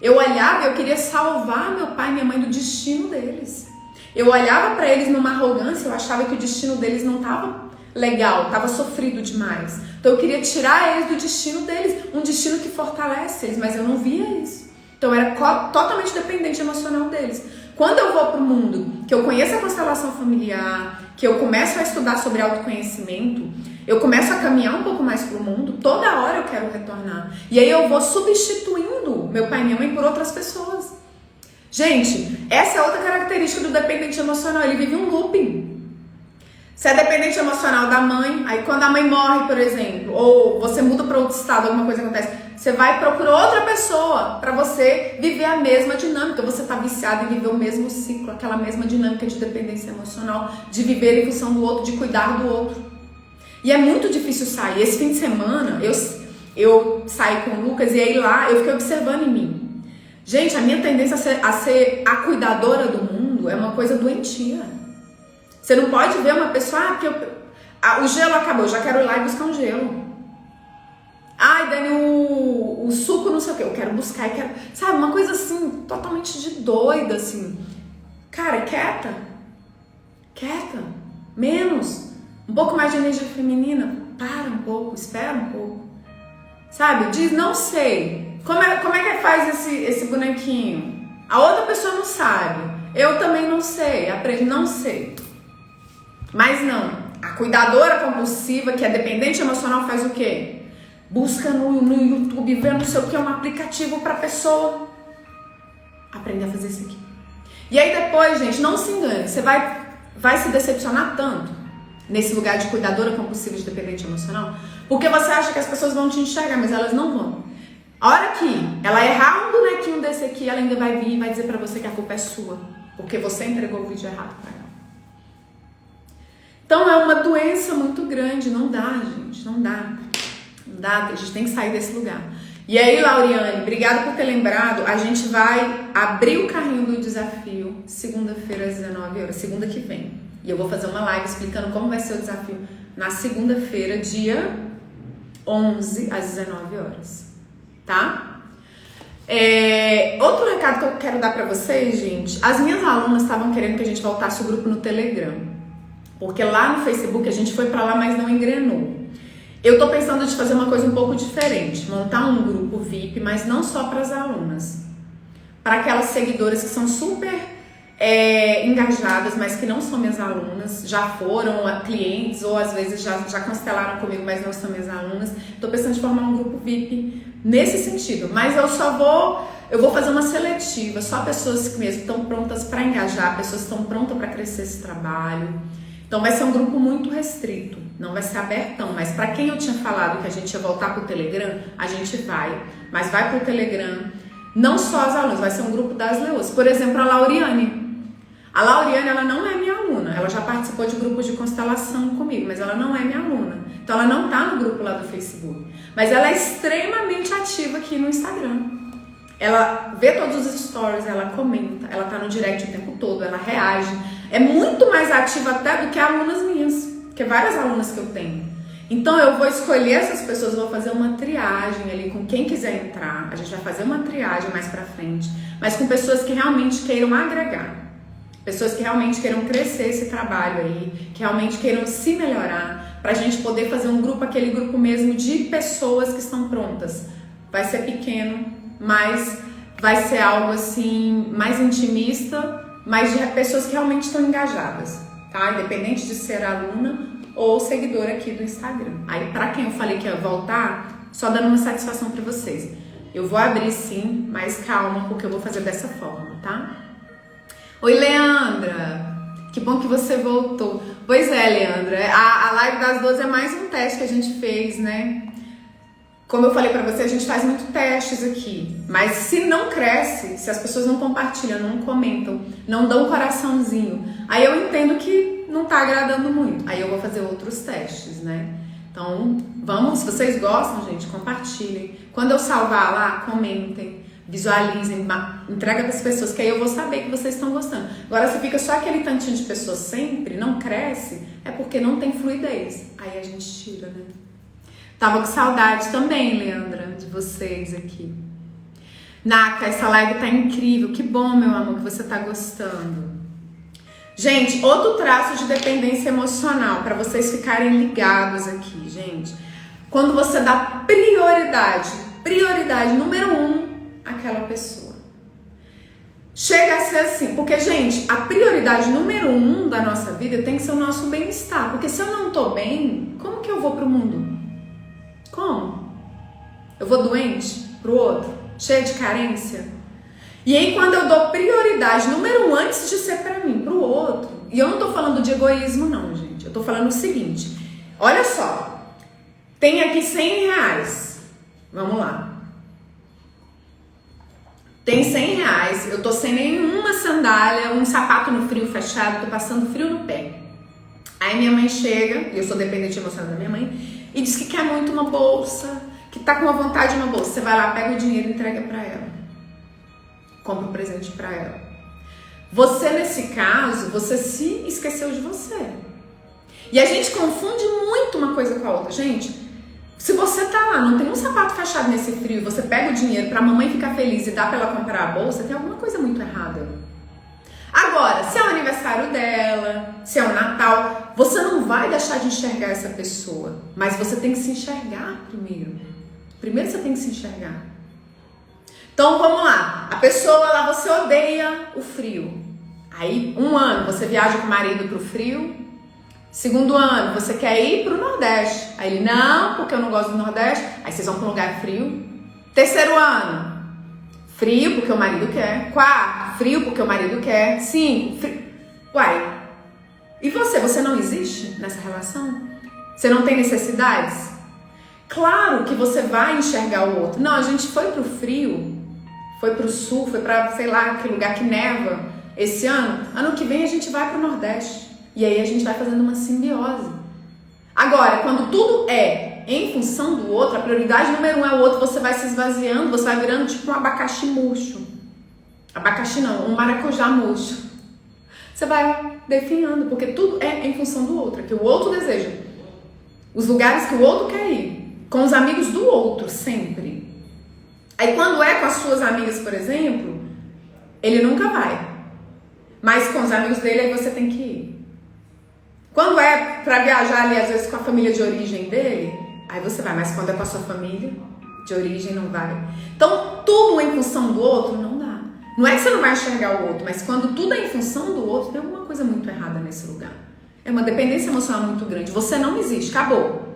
Eu olhava e eu queria salvar meu pai e minha mãe do destino deles. Eu olhava para eles numa arrogância, eu achava que o destino deles não tava legal, tava sofrido demais. Então eu queria tirar eles do destino deles, um destino que fortalece eles, mas eu não via isso. Então eu era totalmente dependente emocional deles. Quando eu vou pro mundo, que eu conheço a constelação familiar, que eu começo a estudar sobre autoconhecimento, eu começo a caminhar um pouco mais pro mundo, toda hora eu quero retornar. E aí eu vou substituindo meu pai e minha mãe por outras pessoas. Gente, essa é outra característica do dependente emocional, ele vive um looping. Você é dependente emocional da mãe, aí quando a mãe morre, por exemplo, ou você muda para outro estado, alguma coisa acontece, você vai procurar outra pessoa para você viver a mesma dinâmica. Você tá viciado em viver o mesmo ciclo, aquela mesma dinâmica de dependência emocional, de viver em função do outro, de cuidar do outro. E é muito difícil sair. Esse fim de semana, eu saí com o Lucas e aí lá eu fiquei observando em mim. Gente, a minha tendência a ser a cuidadora do mundo é uma coisa doentia. Você não pode ver uma pessoa, porque o gelo acabou, eu já quero ir lá e buscar um gelo. Ai, Dani, o suco não sei o que, eu quero buscar, eu quero... Sabe, uma coisa assim, totalmente de doida, assim. Cara, quieta, menos, um pouco mais de energia feminina, para um pouco, espera um pouco. Sabe, diz, não sei, como é que faz esse bonequinho? A outra pessoa não sabe, eu também não sei, aprende, não sei. Mas não, a cuidadora compulsiva, que é dependente emocional, faz o quê? Busca no YouTube, vê não sei o que, um aplicativo para pessoa aprender a fazer isso aqui. E aí depois, gente, não se engane, você vai se decepcionar tanto nesse lugar de cuidadora compulsiva de dependente emocional, porque você acha que as pessoas vão te enxergar, mas elas não vão. A hora que ela errar um bonequinho desse aqui, ela ainda vai vir e vai dizer pra você que a culpa é sua, porque você entregou o vídeo errado pra ela. Então é uma doença muito grande, não dá, gente, não dá, a gente tem que sair desse lugar. E aí, Lauriane, obrigada por ter lembrado, a gente vai abrir o carrinho do desafio segunda-feira às 19 horas, segunda que vem. E eu vou fazer uma live explicando como vai ser o desafio na segunda-feira, dia 11 às 19 horas, tá? Outro recado que eu quero dar pra vocês, gente, as minhas alunas estavam querendo que a gente voltasse o grupo no Telegram, porque lá no Facebook a gente foi pra lá, mas não engrenou. Eu tô pensando de fazer uma coisa um pouco diferente, montar um grupo VIP, mas não só para as alunas, para aquelas seguidoras que são super engajadas, mas que não são minhas alunas, já foram clientes ou às vezes já constelaram comigo, mas não são minhas alunas. Tô pensando em formar um grupo VIP nesse sentido, mas eu vou fazer uma seletiva, só pessoas que mesmo estão prontas para engajar, pessoas que estão prontas para crescer esse trabalho. Então vai ser um grupo muito restrito, não vai ser abertão, mas para quem eu tinha falado que a gente ia voltar pro Telegram, a gente vai, mas vai pro Telegram, não só as alunas, vai ser um grupo das leoas. Por exemplo, a Lauriane. A Lauriane, ela não é minha aluna, ela já participou de grupos de constelação comigo, mas ela não é minha aluna. Então ela não tá no grupo lá do Facebook, mas ela é extremamente ativa aqui no Instagram. ela vê todos os stories, ela comenta, ela tá no direct o tempo todo, ela reage. É muito mais ativa até do que alunas minhas, que várias alunas que eu tenho. Então eu vou escolher essas pessoas, vou fazer uma triagem ali com quem quiser entrar. A gente vai fazer uma triagem mais pra frente, mas com pessoas que realmente queiram agregar. Pessoas que realmente queiram crescer esse trabalho aí, que realmente queiram se melhorar, pra gente poder fazer um grupo, aquele grupo mesmo de pessoas que estão prontas. Vai ser pequeno, mas vai ser algo assim, mais intimista, mas de pessoas que realmente estão engajadas, tá? Independente de ser aluna ou seguidora aqui do Instagram. Aí, pra quem eu falei que ia voltar, só dando uma satisfação pra vocês. Eu vou abrir sim, mas calma, porque eu vou fazer dessa forma, tá? Oi, Leandra! Que bom que você voltou. Pois é, Leandra, a live das 12 é mais um teste que a gente fez, né? Como eu falei pra você, a gente faz muito testes aqui. Mas se não cresce, se as pessoas não compartilham, não comentam, não dão um coraçãozinho, aí eu entendo que não tá agradando muito. Aí eu vou fazer outros testes, né? Então, vamos, se vocês gostam, gente, compartilhem. Quando eu salvar lá, comentem, visualizem, entrega para as pessoas, que aí eu vou saber que vocês estão gostando. Agora, se fica só aquele tantinho de pessoas sempre, não cresce, é porque não tem fluidez. Aí a gente tira, né? Tava com saudade também, Leandra, de vocês aqui. Naka, essa live tá incrível. Que bom, meu amor, que você tá gostando. Gente, outro traço de dependência emocional, para vocês ficarem ligados aqui, gente. Quando você dá prioridade número 1 àquela pessoa. Chega a ser assim, porque, gente, a prioridade número 1 da nossa vida tem que ser o nosso bem-estar. Porque se eu não tô bem, como que eu vou pro mundo? Como? Eu vou doente pro outro? Cheia de carência? E aí, quando eu dou prioridade número 1 antes de ser pra mim, pro outro, e eu não tô falando de egoísmo não, gente, eu tô falando o seguinte, olha só, tem aqui 100 reais, vamos lá, tem 100 reais, eu tô sem nenhuma sandália, um sapato no frio fechado, tô passando frio no pé. Aí minha mãe chega, e eu sou dependente emocional da minha mãe, e diz que quer muito uma bolsa, que tá com uma vontade de uma bolsa, você vai lá, pega o dinheiro e entrega pra ela. Compra um presente pra ela. Você, nesse caso, você se esqueceu de você. E a gente confunde muito uma coisa com a outra. Gente, se você tá lá, não tem um sapato fechado nesse frio, e você pega o dinheiro pra mamãe ficar feliz e dá pra ela comprar a bolsa, tem alguma coisa muito errada. Agora, se é o aniversário dela, se é o Natal, você não vai deixar de enxergar essa pessoa. Mas você tem que se enxergar primeiro. Primeiro você tem que se enxergar. Então vamos lá, a pessoa lá, você odeia o frio. Aí 1 ano você viaja com o marido pro frio. 2º ano você quer ir pro Nordeste. Aí ele, não, porque eu não gosto do Nordeste. Aí vocês vão pra um lugar frio. 3º ano, frio porque o marido quer. 4, frio porque o marido quer. 5, frio. Uai, e você não existe nessa relação? Você não tem necessidades? Claro que você vai enxergar o outro. Não, a gente foi pro frio, foi pro sul, foi pra, sei lá, que lugar que neva esse ano. Ano que vem a gente vai pro Nordeste. E aí a gente vai fazendo uma simbiose. Agora, quando tudo é em função do outro, a prioridade número 1 é o outro, você vai se esvaziando, você vai virando tipo um abacaxi murcho. Abacaxi não, um maracujá murcho. Você vai definhando, porque tudo é em função do outro, é que o outro deseja. Os lugares que o outro quer ir, com os amigos do outro, sempre. Aí quando é com as suas amigas, por exemplo, ele nunca vai. Mas com os amigos dele, aí você tem que ir. Quando é pra viajar ali, às vezes, com a família de origem dele, aí você vai. Mas quando é com a sua família de origem, não vai. Então, tudo em função do outro, não dá. Não é que você não vai enxergar o outro, mas quando tudo é em função do outro, tem alguma coisa muito errada nesse lugar. É uma dependência emocional muito grande. Você não existe, acabou.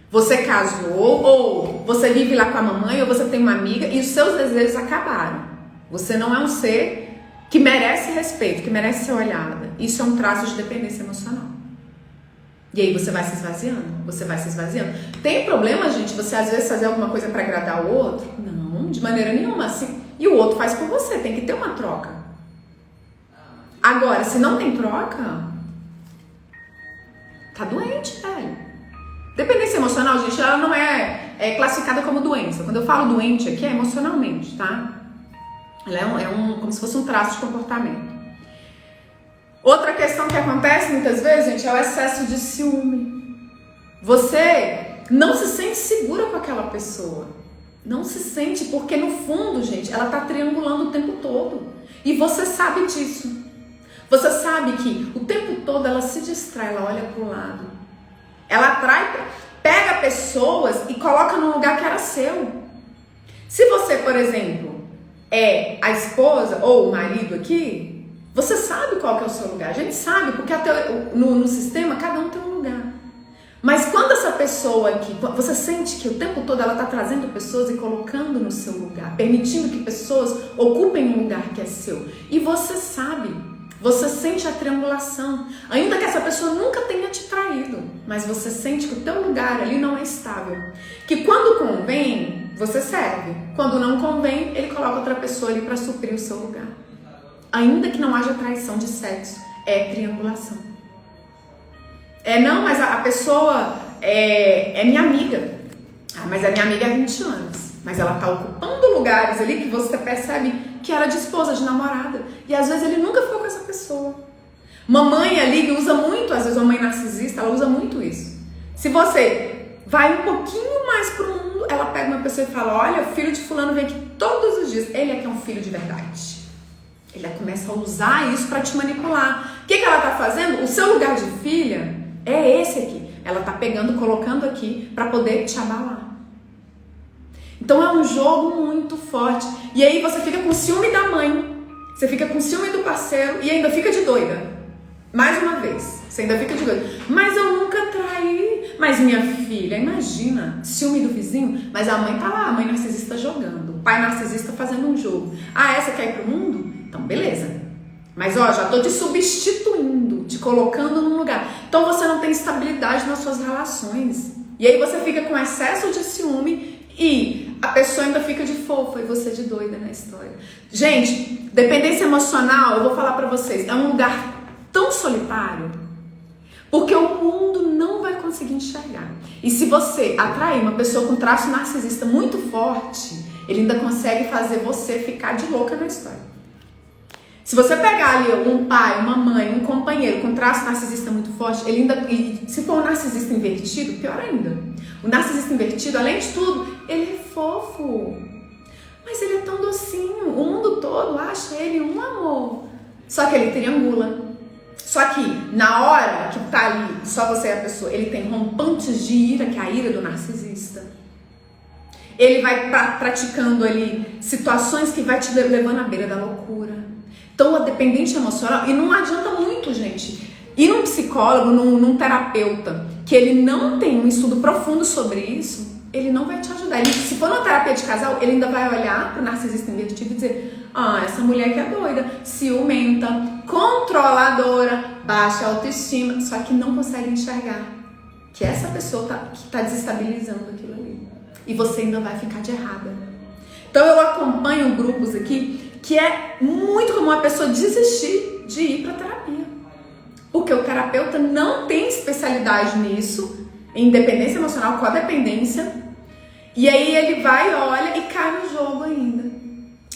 Você casou, ou você vive lá com a mamãe, ou você tem uma amiga, e os seus desejos acabaram. Você não é um ser que merece respeito, que merece ser olhada. Isso é um traço de dependência emocional. E aí você vai se esvaziando, você vai se esvaziando. Tem problema, gente, você às vezes fazer alguma coisa para agradar o outro? Não, de maneira nenhuma. Assim, e o outro faz por você, tem que ter uma troca. Agora, se não tem troca, tá doente, velho. Dependência emocional, gente, ela não é classificada como doença. Quando eu falo doente aqui, é emocionalmente, tá? Ela como se fosse um traço de comportamento. Outra questão que acontece muitas vezes, gente, é o excesso de ciúme. Você não se sente segura com aquela pessoa. Não se sente, porque no fundo, gente, ela tá triangulando o tempo todo. E você sabe disso. Você sabe que o tempo todo ela se distrai, ela olha pro lado. Ela atrai, pega pessoas e coloca num lugar que era seu. Se você, por exemplo, é a esposa ou o marido aqui, você sabe qual que é o seu lugar. A gente sabe, porque até no sistema cada um tem um lugar. Mas quando essa pessoa aqui, você sente que o tempo todo ela está trazendo pessoas e colocando no seu lugar, permitindo que pessoas ocupem um lugar que é seu. E você sabe, você sente a triangulação. Ainda que essa pessoa nunca tenha te traído, mas você sente que o teu lugar ali não é estável. Que quando convém, você serve. Quando não convém, ele coloca outra pessoa ali para suprir o seu lugar. Ainda que não haja traição de sexo, é triangulação. Não, mas a pessoa é minha amiga. Mas a minha amiga há 20 anos. Mas ela tá ocupando lugares ali que você percebe que era de esposa, de namorada. E às vezes ele nunca ficou com essa pessoa. Mamãe ali usa muito, às vezes uma mãe narcisista, ela usa muito isso. Se você vai um pouquinho mais pro mundo, ela pega uma pessoa e fala, olha, o filho de fulano vem aqui todos os dias. Ele é que é um filho de verdade. Ele começa a usar isso para te manipular. O que ela tá fazendo? O seu lugar de filha é esse aqui. Ela tá pegando, colocando aqui para poder te abalar. Então é um jogo muito forte. E aí você fica com ciúme da mãe, você fica com ciúme do parceiro e ainda fica de doida. Mais uma vez, você ainda fica de doida. Mas eu nunca traí. Mas minha filha, imagina, ciúme do vizinho, mas a mãe tá lá, a mãe narcisista jogando, o pai narcisista fazendo um jogo. Essa quer ir pro mundo? Então, beleza. Mas, já tô te substituindo, te colocando num lugar. Então, você não tem estabilidade nas suas relações. E aí, você fica com excesso de ciúme e a pessoa ainda fica de fofa e você de doida na história. Gente, dependência emocional, eu vou falar pra vocês, é um lugar tão solitário, porque o mundo não vai conseguir enxergar. E se você atrair uma pessoa com traço narcisista muito forte, ele ainda consegue fazer você ficar de louca na história. Se você pegar ali um pai, uma mãe, um companheiro com traço narcisista muito forte, ele ainda, e se for um narcisista invertido, pior ainda. O narcisista invertido, além de tudo, ele é fofo. Mas ele é tão docinho. O mundo todo acha ele um amor. Só que ele triangula. Só que na hora que tá ali, só você e a pessoa, ele tem rompantes de ira, que é a ira do narcisista. Ele vai praticando ali situações que vai te levando à beira da loucura. Então, a dependência emocional, e não adianta muito, gente, ir num psicólogo, num terapeuta, que ele não tem um estudo profundo sobre isso, ele não vai te ajudar. Ele, se for numa terapia de casal, ele ainda vai olhar pro narcisista invertido e dizer, essa mulher que é doida, ciumenta, controladora, baixa autoestima, só que não consegue enxergar que essa pessoa que tá desestabilizando aquilo ali. E você ainda vai ficar de errada. Então, eu acompanho grupos aqui que é muito comum a pessoa desistir de ir para terapia. Porque o terapeuta não tem especialidade nisso, em dependência emocional, codependência. E aí ele vai, olha e cai no jogo ainda.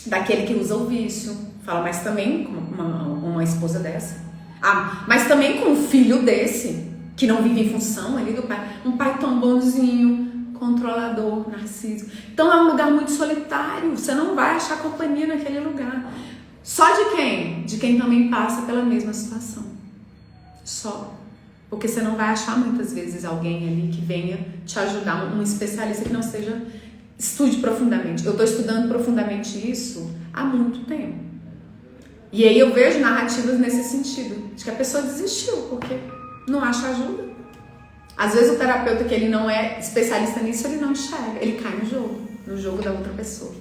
Daquele que usa o vício. Fala, mas também com uma esposa dessa. Mas também com um filho desse, que não vive em função ali do pai. Um pai tão bonzinho, controlador, narciso. Então é um lugar muito solitário. Você não vai achar companhia naquele lugar. Só de quem? De quem também passa pela mesma situação. Só. Porque você não vai achar muitas vezes alguém ali que venha te ajudar, um especialista que não seja... Estude profundamente. Eu estou estudando profundamente isso há muito tempo. E aí eu vejo narrativas nesse sentido, de que a pessoa desistiu porque não acha ajuda. Às vezes o terapeuta que ele não é especialista nisso, ele não enxerga, ele cai no jogo da outra pessoa.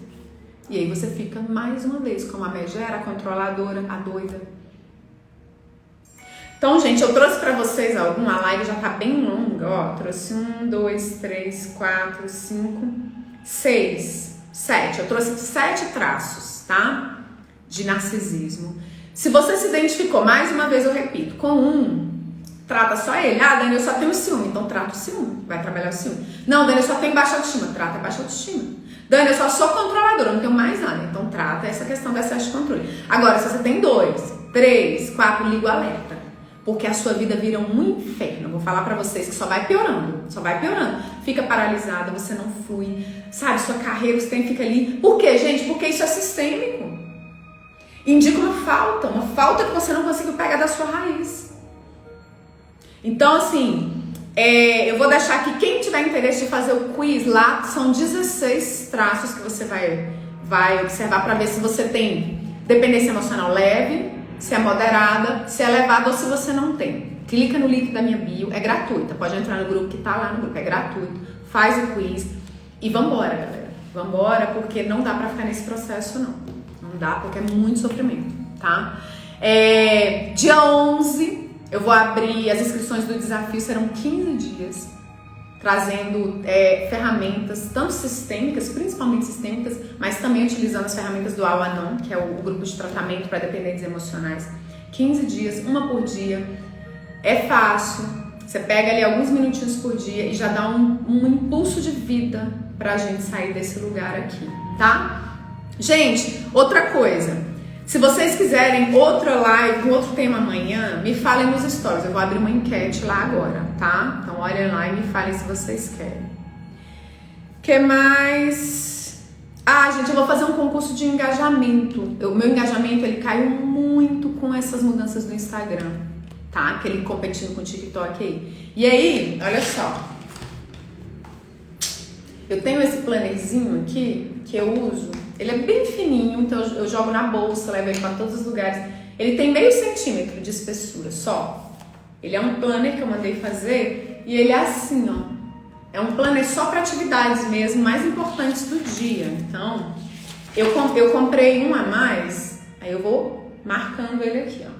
E aí você fica mais uma vez como a megera, a controladora, a doida. Então, gente, eu trouxe pra vocês alguma live, já tá bem longa, trouxe 1, 2, 3, 4, 5, 6, 7. Eu trouxe 7 traços, tá? De narcisismo. Se você se identificou, mais uma vez eu repito, com um, trata só ele. Dani, eu só tenho ciúme, então trata o ciúme, vai trabalhar o ciúme. Não, Dani, eu só tenho baixa autoestima, trata a baixa autoestima. Dani, eu só sou controladora, não tenho mais nada. Então trata essa questão do excesso de controle. Agora, se você tem 2, 3, 4, liga o alerta. Porque a sua vida vira um inferno. Eu vou falar pra vocês que só vai piorando. Só vai piorando. Fica paralisada, você não flui. Sabe, sua carreira, você fica ali. Por quê, gente? Porque isso é sistêmico. Indica uma falta que você não conseguiu pegar da sua raiz. Então, assim, eu vou deixar aqui, quem tiver interesse de fazer o quiz lá, são 16 traços que você vai observar para ver se você tem dependência emocional leve, se é moderada, se é elevada ou se você não tem. Clica no link da minha bio, é gratuita, pode entrar no grupo que tá lá no grupo, é gratuito, faz o quiz e vambora, galera. Vambora, porque não dá pra ficar nesse processo, não. Não dá, porque é muito sofrimento, tá? Dia 11, eu vou abrir as inscrições do desafio, serão 15 dias, trazendo ferramentas, tanto sistêmicas, principalmente sistêmicas, mas também utilizando as ferramentas do Al-Anon, que é o grupo de tratamento para dependentes emocionais. 15 dias, uma por dia. É fácil, você pega ali alguns minutinhos por dia e já dá um impulso de vida pra gente sair desse lugar aqui, tá? Gente, outra coisa, se vocês quiserem outra live, outro tema amanhã, me falem nos stories, eu vou abrir uma enquete lá agora, tá? Então olhem lá e me falem se vocês querem. O que mais? Gente, eu vou fazer um concurso de engajamento. O meu engajamento, ele caiu muito com essas mudanças do Instagram, tá? Aquele competindo com o TikTok aí. E aí, olha só. Eu tenho esse plannerzinho aqui, que eu uso. Ele é bem fininho, então eu jogo na bolsa, levo ele para todos os lugares. Ele tem meio centímetro de espessura, só. Ele é um planner que eu mandei fazer e ele é assim, ó. É um planner só para atividades mesmo, mais importantes do dia. Então, eu comprei um a mais, aí eu vou marcando ele aqui, ó.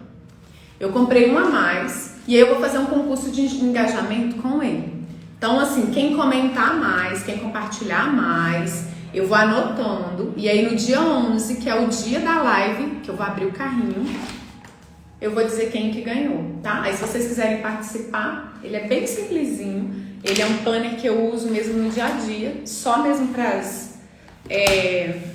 Eu comprei um a mais e aí eu vou fazer um concurso de engajamento com ele. Então, assim, quem comentar mais, quem compartilhar mais, eu vou anotando. E aí no dia 11, que é o dia da live, que eu vou abrir o carrinho, eu vou dizer quem que ganhou, tá? Aí se vocês quiserem participar, ele é bem simplesinho. Ele é um planner que eu uso mesmo no dia a dia, só mesmo para as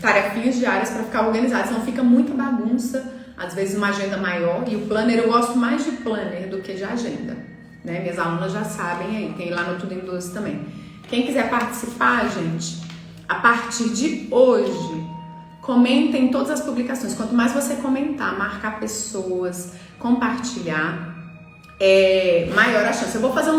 tarefinhas diárias, para ficar organizado. Senão fica muita bagunça, às vezes uma agenda maior. E o planner, eu gosto mais de planner do que de agenda, né? Minhas alunas já sabem aí, tem lá no Tudo em 12 também. Quem quiser participar, gente, a partir de hoje, comentem todas as publicações. Quanto mais você comentar, marcar pessoas, compartilhar, maior a chance. Eu vou fazer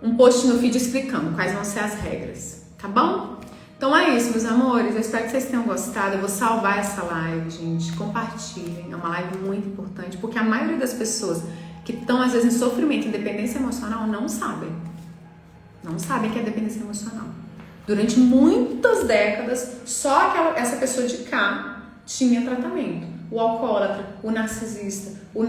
um post no feed explicando quais vão ser as regras, tá bom? Então é isso, meus amores. Eu espero que vocês tenham gostado. Eu vou salvar essa live, gente. Compartilhem. É uma live muito importante, porque a maioria das pessoas que estão, às vezes, em sofrimento, em dependência emocional, não sabem. Não sabem que é dependência emocional. Durante muitas décadas, só essa pessoa de cá tinha tratamento. O alcoólatra, o narcisista, o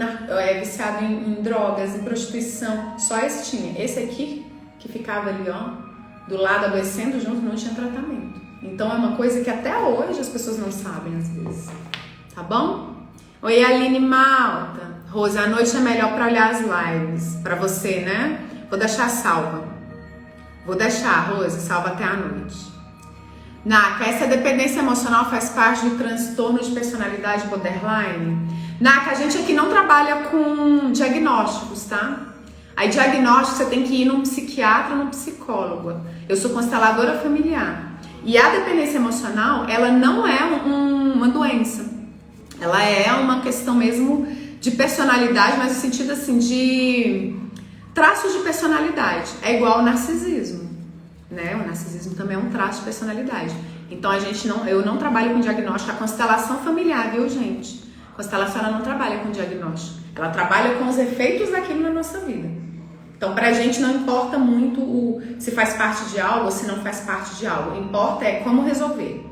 viciado em drogas, em prostituição, só esse tinha. Esse aqui, que ficava ali, ó, do lado adoecendo junto, não tinha tratamento. Então é uma coisa que até hoje as pessoas não sabem, às vezes. Tá bom? Oi, Aline Malta. Rose, a noite é melhor para olhar as lives. Pra você, né? Vou deixar salva. Vou deixar, Rose, salva até a noite. Naka, essa dependência emocional faz parte do transtorno de personalidade borderline? Naka, a gente aqui não trabalha com diagnósticos, tá? Aí diagnóstico você tem que ir num psiquiatra ou num psicólogo. Eu sou consteladora familiar. E a dependência emocional, ela não é uma doença. Ela é uma questão mesmo de personalidade, mas no sentido assim de traços de personalidade. É igual ao narcisismo, né? O narcisismo também é um traço de personalidade. Então eu não trabalho com diagnóstico. A constelação familiar, viu, gente? A constelação ela não trabalha com diagnóstico. Ela trabalha com os efeitos daquilo na nossa vida. Então, pra gente não importa muito se faz parte de algo ou se não faz parte de algo. O que importa é como resolver.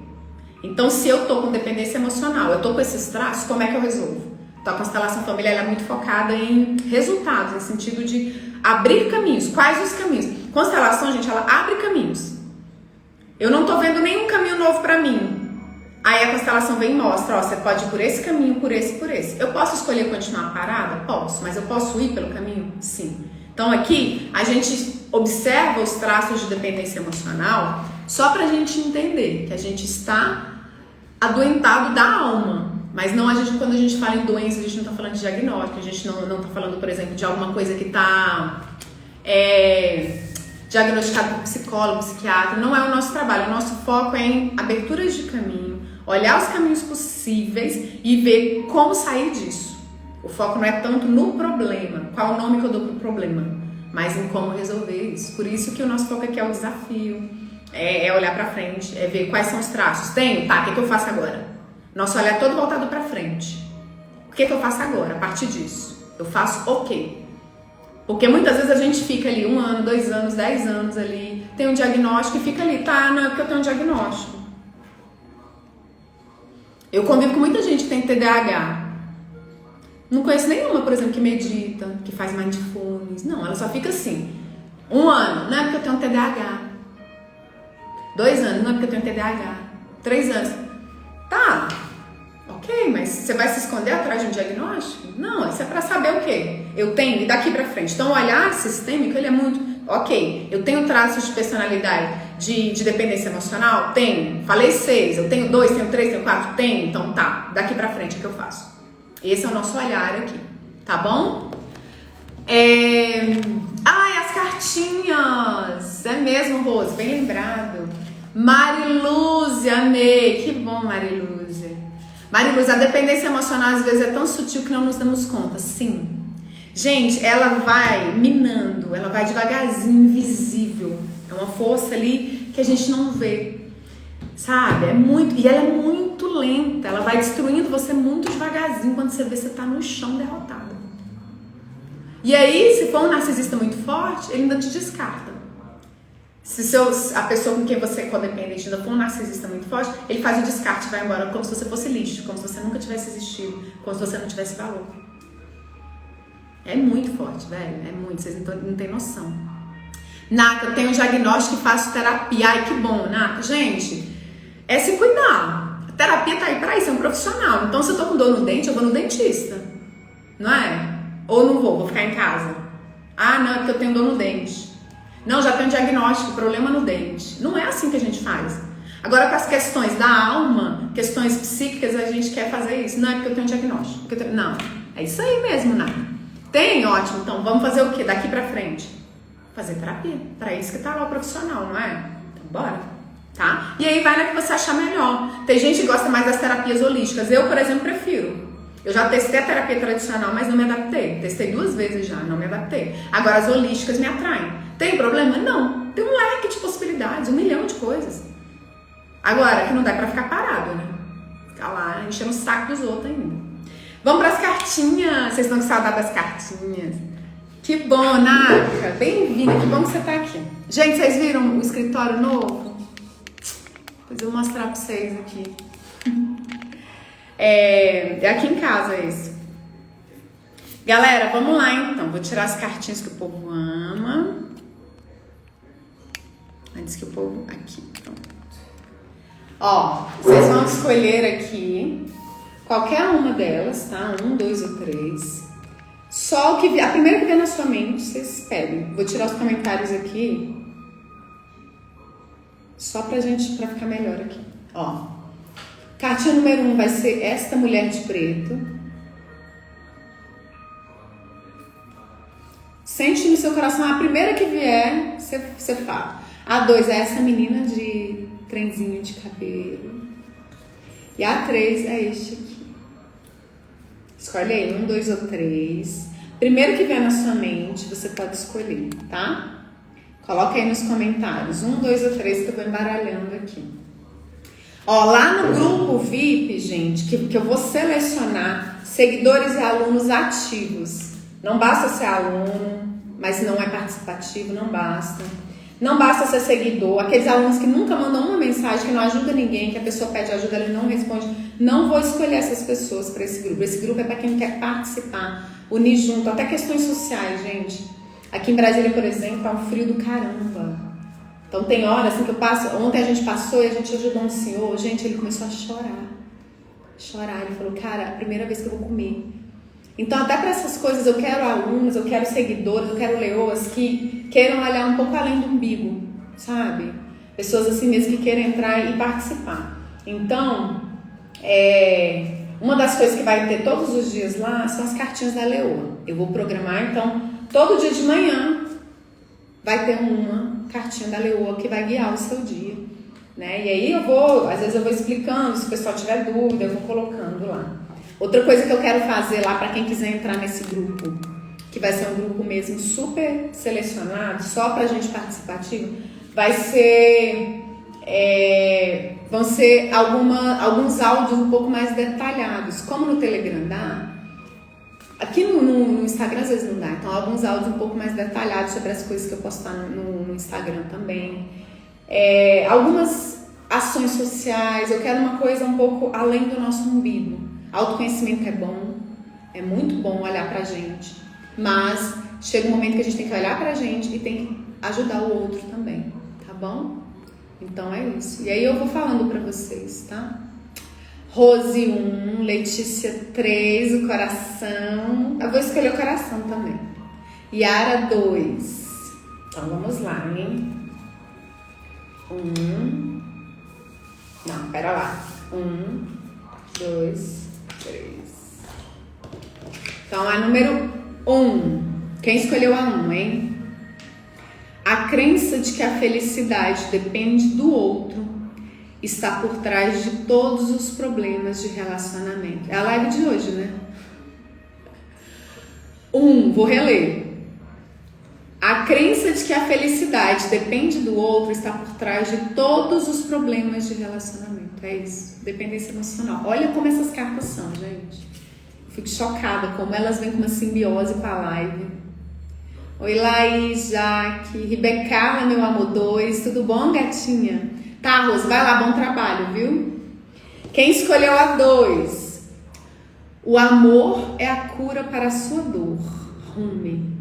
Então, se eu tô com dependência emocional, eu tô com esses traços, como é que eu resolvo? Então, a constelação familiar ela é muito focada em resultados, no sentido de abrir caminhos. Quais os caminhos? Constelação, gente, ela abre caminhos. Eu não tô vendo nenhum caminho novo pra mim. Aí a constelação vem e mostra, ó, você pode ir por esse caminho, por esse, por esse. Eu posso escolher continuar parada? Posso, mas eu posso ir pelo caminho? Sim. Então aqui a gente observa os traços de dependência emocional Só pra gente entender que a gente está adoentado da alma. Mas não, quando a gente fala em doença, a gente não tá falando de diagnóstico, a gente não tá falando, por exemplo, de alguma coisa que tá diagnosticado por psicólogo, psiquiatra. Não é o nosso trabalho. O nosso foco é em aberturas de caminho, olhar os caminhos possíveis e ver como sair disso. O foco não é tanto no problema, qual o nome que eu dou pro problema, mas em como resolver isso. Por isso que o nosso foco aqui é o desafio, é olhar pra frente, é ver quais são os traços. Tenho? Tá, o que eu faço agora? Nosso olhar é todo voltado pra frente. O que eu faço agora, a partir disso? Eu faço o quê? Porque muitas vezes a gente fica ali 1 ano, 2 anos, 10 anos ali, tem um diagnóstico e fica ali, tá, não é porque eu tenho um diagnóstico. Eu convivo com muita gente que tem TDAH. Não conheço nenhuma, por exemplo, que medita, que faz mindfulness. Não, ela só fica assim. 1 ano, não é porque eu tenho TDAH. 2 anos, não é porque eu tenho TDAH. 3 anos. Tá, ok, mas você vai se esconder atrás de um diagnóstico? Não, isso é pra saber o quê? Eu tenho, e daqui pra frente. Então, o olhar sistêmico, ele é muito... Ok, eu tenho traços de personalidade, de dependência emocional? Tenho. Falei 6, eu tenho 2, tenho 3, tenho 4? Tenho. Então, tá, daqui pra frente, o que eu faço? Esse é o nosso olhar aqui, tá bom? Ai, as cartinhas! É mesmo, Rose, bem lembrado. Marilúzia, amei. Que bom, Marilúzia. Marilúzia, a dependência emocional às vezes é tão sutil que não nos damos conta. Sim. Gente, ela vai minando, ela vai devagarzinho, invisível. É uma força ali que a gente não vê. Sabe? E ela é muito lenta. Ela vai destruindo você muito devagarzinho. Quando você vê, você tá no chão derrotada. E aí, se for um narcisista muito forte, ele ainda te descarta. Se a pessoa com quem você é codependente ainda for um narcisista muito forte, ele faz o descarte e vai embora como se você fosse lixo, como se você nunca tivesse existido, como se você não tivesse valor. É muito forte, velho. É muito. Vocês não têm noção. Nata, eu tenho um diagnóstico e faço terapia. Ai, que bom, Nata. Gente, é se cuidar. A terapia tá aí pra isso, é um profissional. Então, se eu tô com dor no dente, eu vou no dentista. Não é? Ou não vou ficar em casa. Ah, não, é porque eu tenho dor no dente. Não, já tem um diagnóstico, problema no dente. Não é assim que a gente faz. Agora, com as questões da alma, questões psíquicas, a gente quer fazer isso. Não é porque eu tenho um diagnóstico. Não, é isso aí mesmo, Nata. Tem? Ótimo. Então, vamos fazer o quê? Daqui pra frente. Fazer terapia. Pra isso que tá lá o profissional, não é? Então, bora. Tá? E aí vai na que você achar melhor. Tem gente que gosta mais das terapias holísticas. Eu, por exemplo, prefiro. Eu já testei a terapia tradicional, mas não me adaptei. Testei 2 vezes já, não me adaptei. Agora, as holísticas me atraem. Tem problema? Não. Tem um leque de possibilidades, 1 milhão de coisas. Agora, que não dá pra ficar parado, né? Ficar lá enchendo o saco dos outros ainda. Vamos pras cartinhas. Vocês estão com saudade das cartinhas? Que bom, Naka. Bem-vinda, que bom que você tá aqui. Gente, vocês viram o escritório novo? Depois eu vou mostrar pra vocês aqui. É aqui em casa esse. Galera, vamos lá então. Vou tirar as cartinhas que o povo ama. Antes que o povo... Aqui, pronto. Ó, vocês vão escolher aqui qualquer uma delas, tá? 1, 2 ou 3. Só o que... A primeira que vier na sua mente, vocês pedem. Vou tirar os comentários aqui. Só pra ficar melhor aqui. Ó. Cartinha número 1 vai ser esta mulher de preto. Sente no seu coração, a primeira que vier, você fala. A 2 é essa menina de trenzinho de cabelo. E a 3 é este aqui. Escolhe aí, 1, 2 ou 3. Primeiro que vier na sua mente, você pode escolher, tá? Coloca aí nos comentários. 1, 2 ou 3 que eu vou embaralhando aqui. Ó, lá no grupo VIP, gente, que eu vou selecionar seguidores e alunos ativos. Não basta ser aluno, mas não é participativo, não basta. Não basta ser seguidor. Aqueles alunos que nunca mandam uma mensagem, que não ajuda ninguém, que a pessoa pede ajuda, ele não responde. Não vou escolher essas pessoas para esse grupo. Esse grupo é para quem quer participar, unir junto, até questões sociais, gente. Aqui em Brasília, por exemplo, é um frio do caramba. Então tem horas assim que eu passo. Ontem a gente passou e a gente ajudou um senhor. Gente, ele começou a chorar. Ele falou, cara, é a primeira vez que eu vou comer. Então até para essas coisas eu quero alunos, eu quero seguidores, eu quero leoas que queiram olhar um pouco além do umbigo, sabe? Pessoas assim mesmo que queiram entrar e participar. Então, uma das coisas que vai ter todos os dias lá são as cartinhas da leoa. Eu vou programar, então, todo dia de manhã vai ter uma cartinha da leoa que vai guiar o seu dia, né? E aí às vezes eu vou explicando, se o pessoal tiver dúvida, eu vou colocando lá. Outra coisa que eu quero fazer lá para quem quiser entrar nesse grupo, que vai ser um grupo mesmo super selecionado, só pra gente participativo, vão ser alguns áudios um pouco mais detalhados, como no Telegram dá. Aqui no Instagram às vezes não dá, então alguns áudios um pouco mais detalhados sobre as coisas que eu postar no Instagram também. Algumas ações sociais, eu quero uma coisa um pouco além do nosso umbigo. Autoconhecimento é bom, é muito bom olhar pra gente, mas chega um momento que a gente tem que olhar pra gente e tem que ajudar o outro também, tá bom? Então é isso. E aí eu vou falando pra vocês, tá? Rose 1, Letícia 3, o coração. Eu vou escolher o coração também. Yara 2. Então vamos lá, hein? 1. Não, pera lá. 1, 2, 3. Então a número 1. Quem escolheu a 1, hein? A crença de que a felicidade depende do outro está por trás de todos os problemas de relacionamento. É a live de hoje, né? 1, vou reler. A crença de que a felicidade depende do outro está por trás de todos os problemas de relacionamento. É isso, dependência emocional. Olha como essas cartas são, gente. Fico chocada como elas vêm com uma simbiose com a live. Oi, Laís, Jaque, Rebeca, meu amor 2, tudo bom, gatinha? Tá, Rose, vai lá, bom trabalho, viu? Quem escolheu a 2? O amor é a cura para a sua dor. Rumi.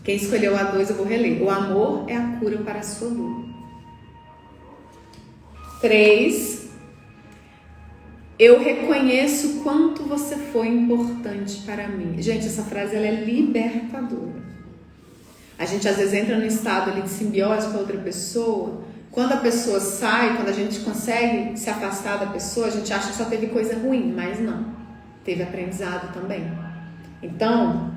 Quem escolheu a 2, eu vou reler. O amor é a cura para a sua dor. 3. Eu reconheço quanto você foi importante para mim. Gente, essa frase ela é libertadora. A gente às vezes entra no estado ali de simbiose com a outra pessoa. Quando a pessoa sai, quando a gente consegue se afastar da pessoa, a gente acha que só teve coisa ruim, mas não. Teve aprendizado também. Então,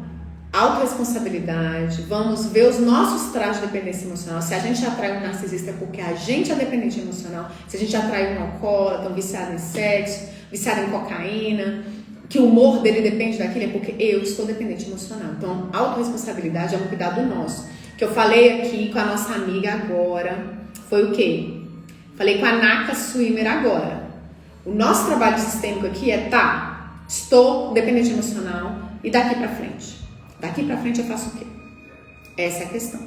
autorresponsabilidade, vamos ver os nossos traços de dependência emocional. Se a gente atrai um narcisista é porque a gente é dependente emocional. Se a gente atrai um alcoólatra, um viciado em sexo, viciado em cocaína, que o humor dele depende daquilo, é porque eu estou dependente emocional. Então, autorresponsabilidade é um cuidado nosso. Que eu falei aqui com a nossa amiga agora, foi o quê? Falei com a Naka Swimmer agora. O nosso trabalho sistêmico aqui é, estou dependente emocional e daqui pra frente. Daqui pra frente eu faço o quê? Essa é a questão.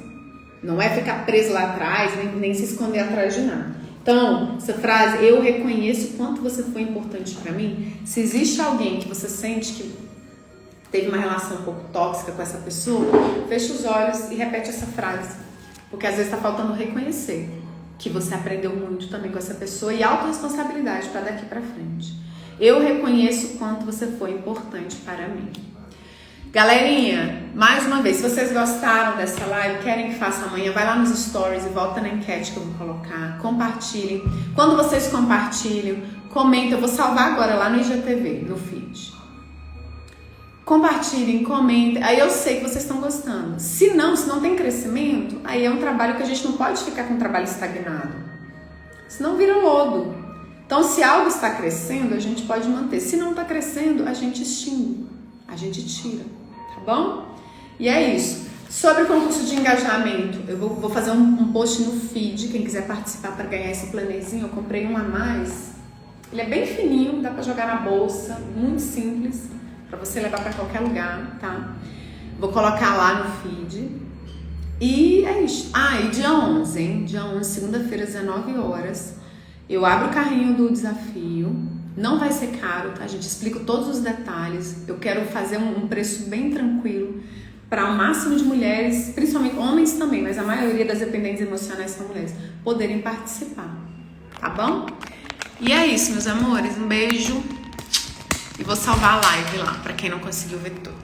Não é ficar preso lá atrás, nem se esconder atrás de nada. Então, essa frase, eu reconheço o quanto você foi importante pra mim. Se existe alguém que você sente que teve uma relação um pouco tóxica com essa pessoa, fecha os olhos e repete essa frase. Porque às vezes tá faltando reconhecer que você aprendeu muito também com essa pessoa e autorresponsabilidade para daqui pra frente. Eu reconheço o quanto você foi importante para mim. Galerinha, mais uma vez, se vocês gostaram dessa live, querem que faça amanhã, vai lá nos stories e volta na enquete que eu vou colocar. Compartilhem. Quando vocês compartilham, comentem. Eu vou salvar agora lá no IGTV, no feed. Compartilhem, comentem. Aí eu sei que vocês estão gostando. Se não tem crescimento, aí é um trabalho que a gente não pode ficar com um trabalho estagnado. Senão vira lodo. Então, se algo está crescendo, a gente pode manter. Se não está crescendo, a gente extingue. A gente tira. Tá bom? E é isso. Sobre o concurso de engajamento, eu vou fazer um post no feed. Quem quiser participar para ganhar esse plannerzinho, eu comprei um a mais. Ele é bem fininho, dá para jogar na bolsa, muito simples, para você levar para qualquer lugar, tá? Vou colocar lá no feed. E é isso. E dia 11, hein? Dia 11, segunda-feira, 19 horas, eu abro o carrinho do desafio. Não vai ser caro, tá, gente? Explico todos os detalhes. Eu quero fazer um preço bem tranquilo para o máximo de mulheres, principalmente homens também, mas a maioria das dependentes emocionais são mulheres, poderem participar, tá bom? E é isso, meus amores. Um beijo. E vou salvar a live lá, para quem não conseguiu ver toda.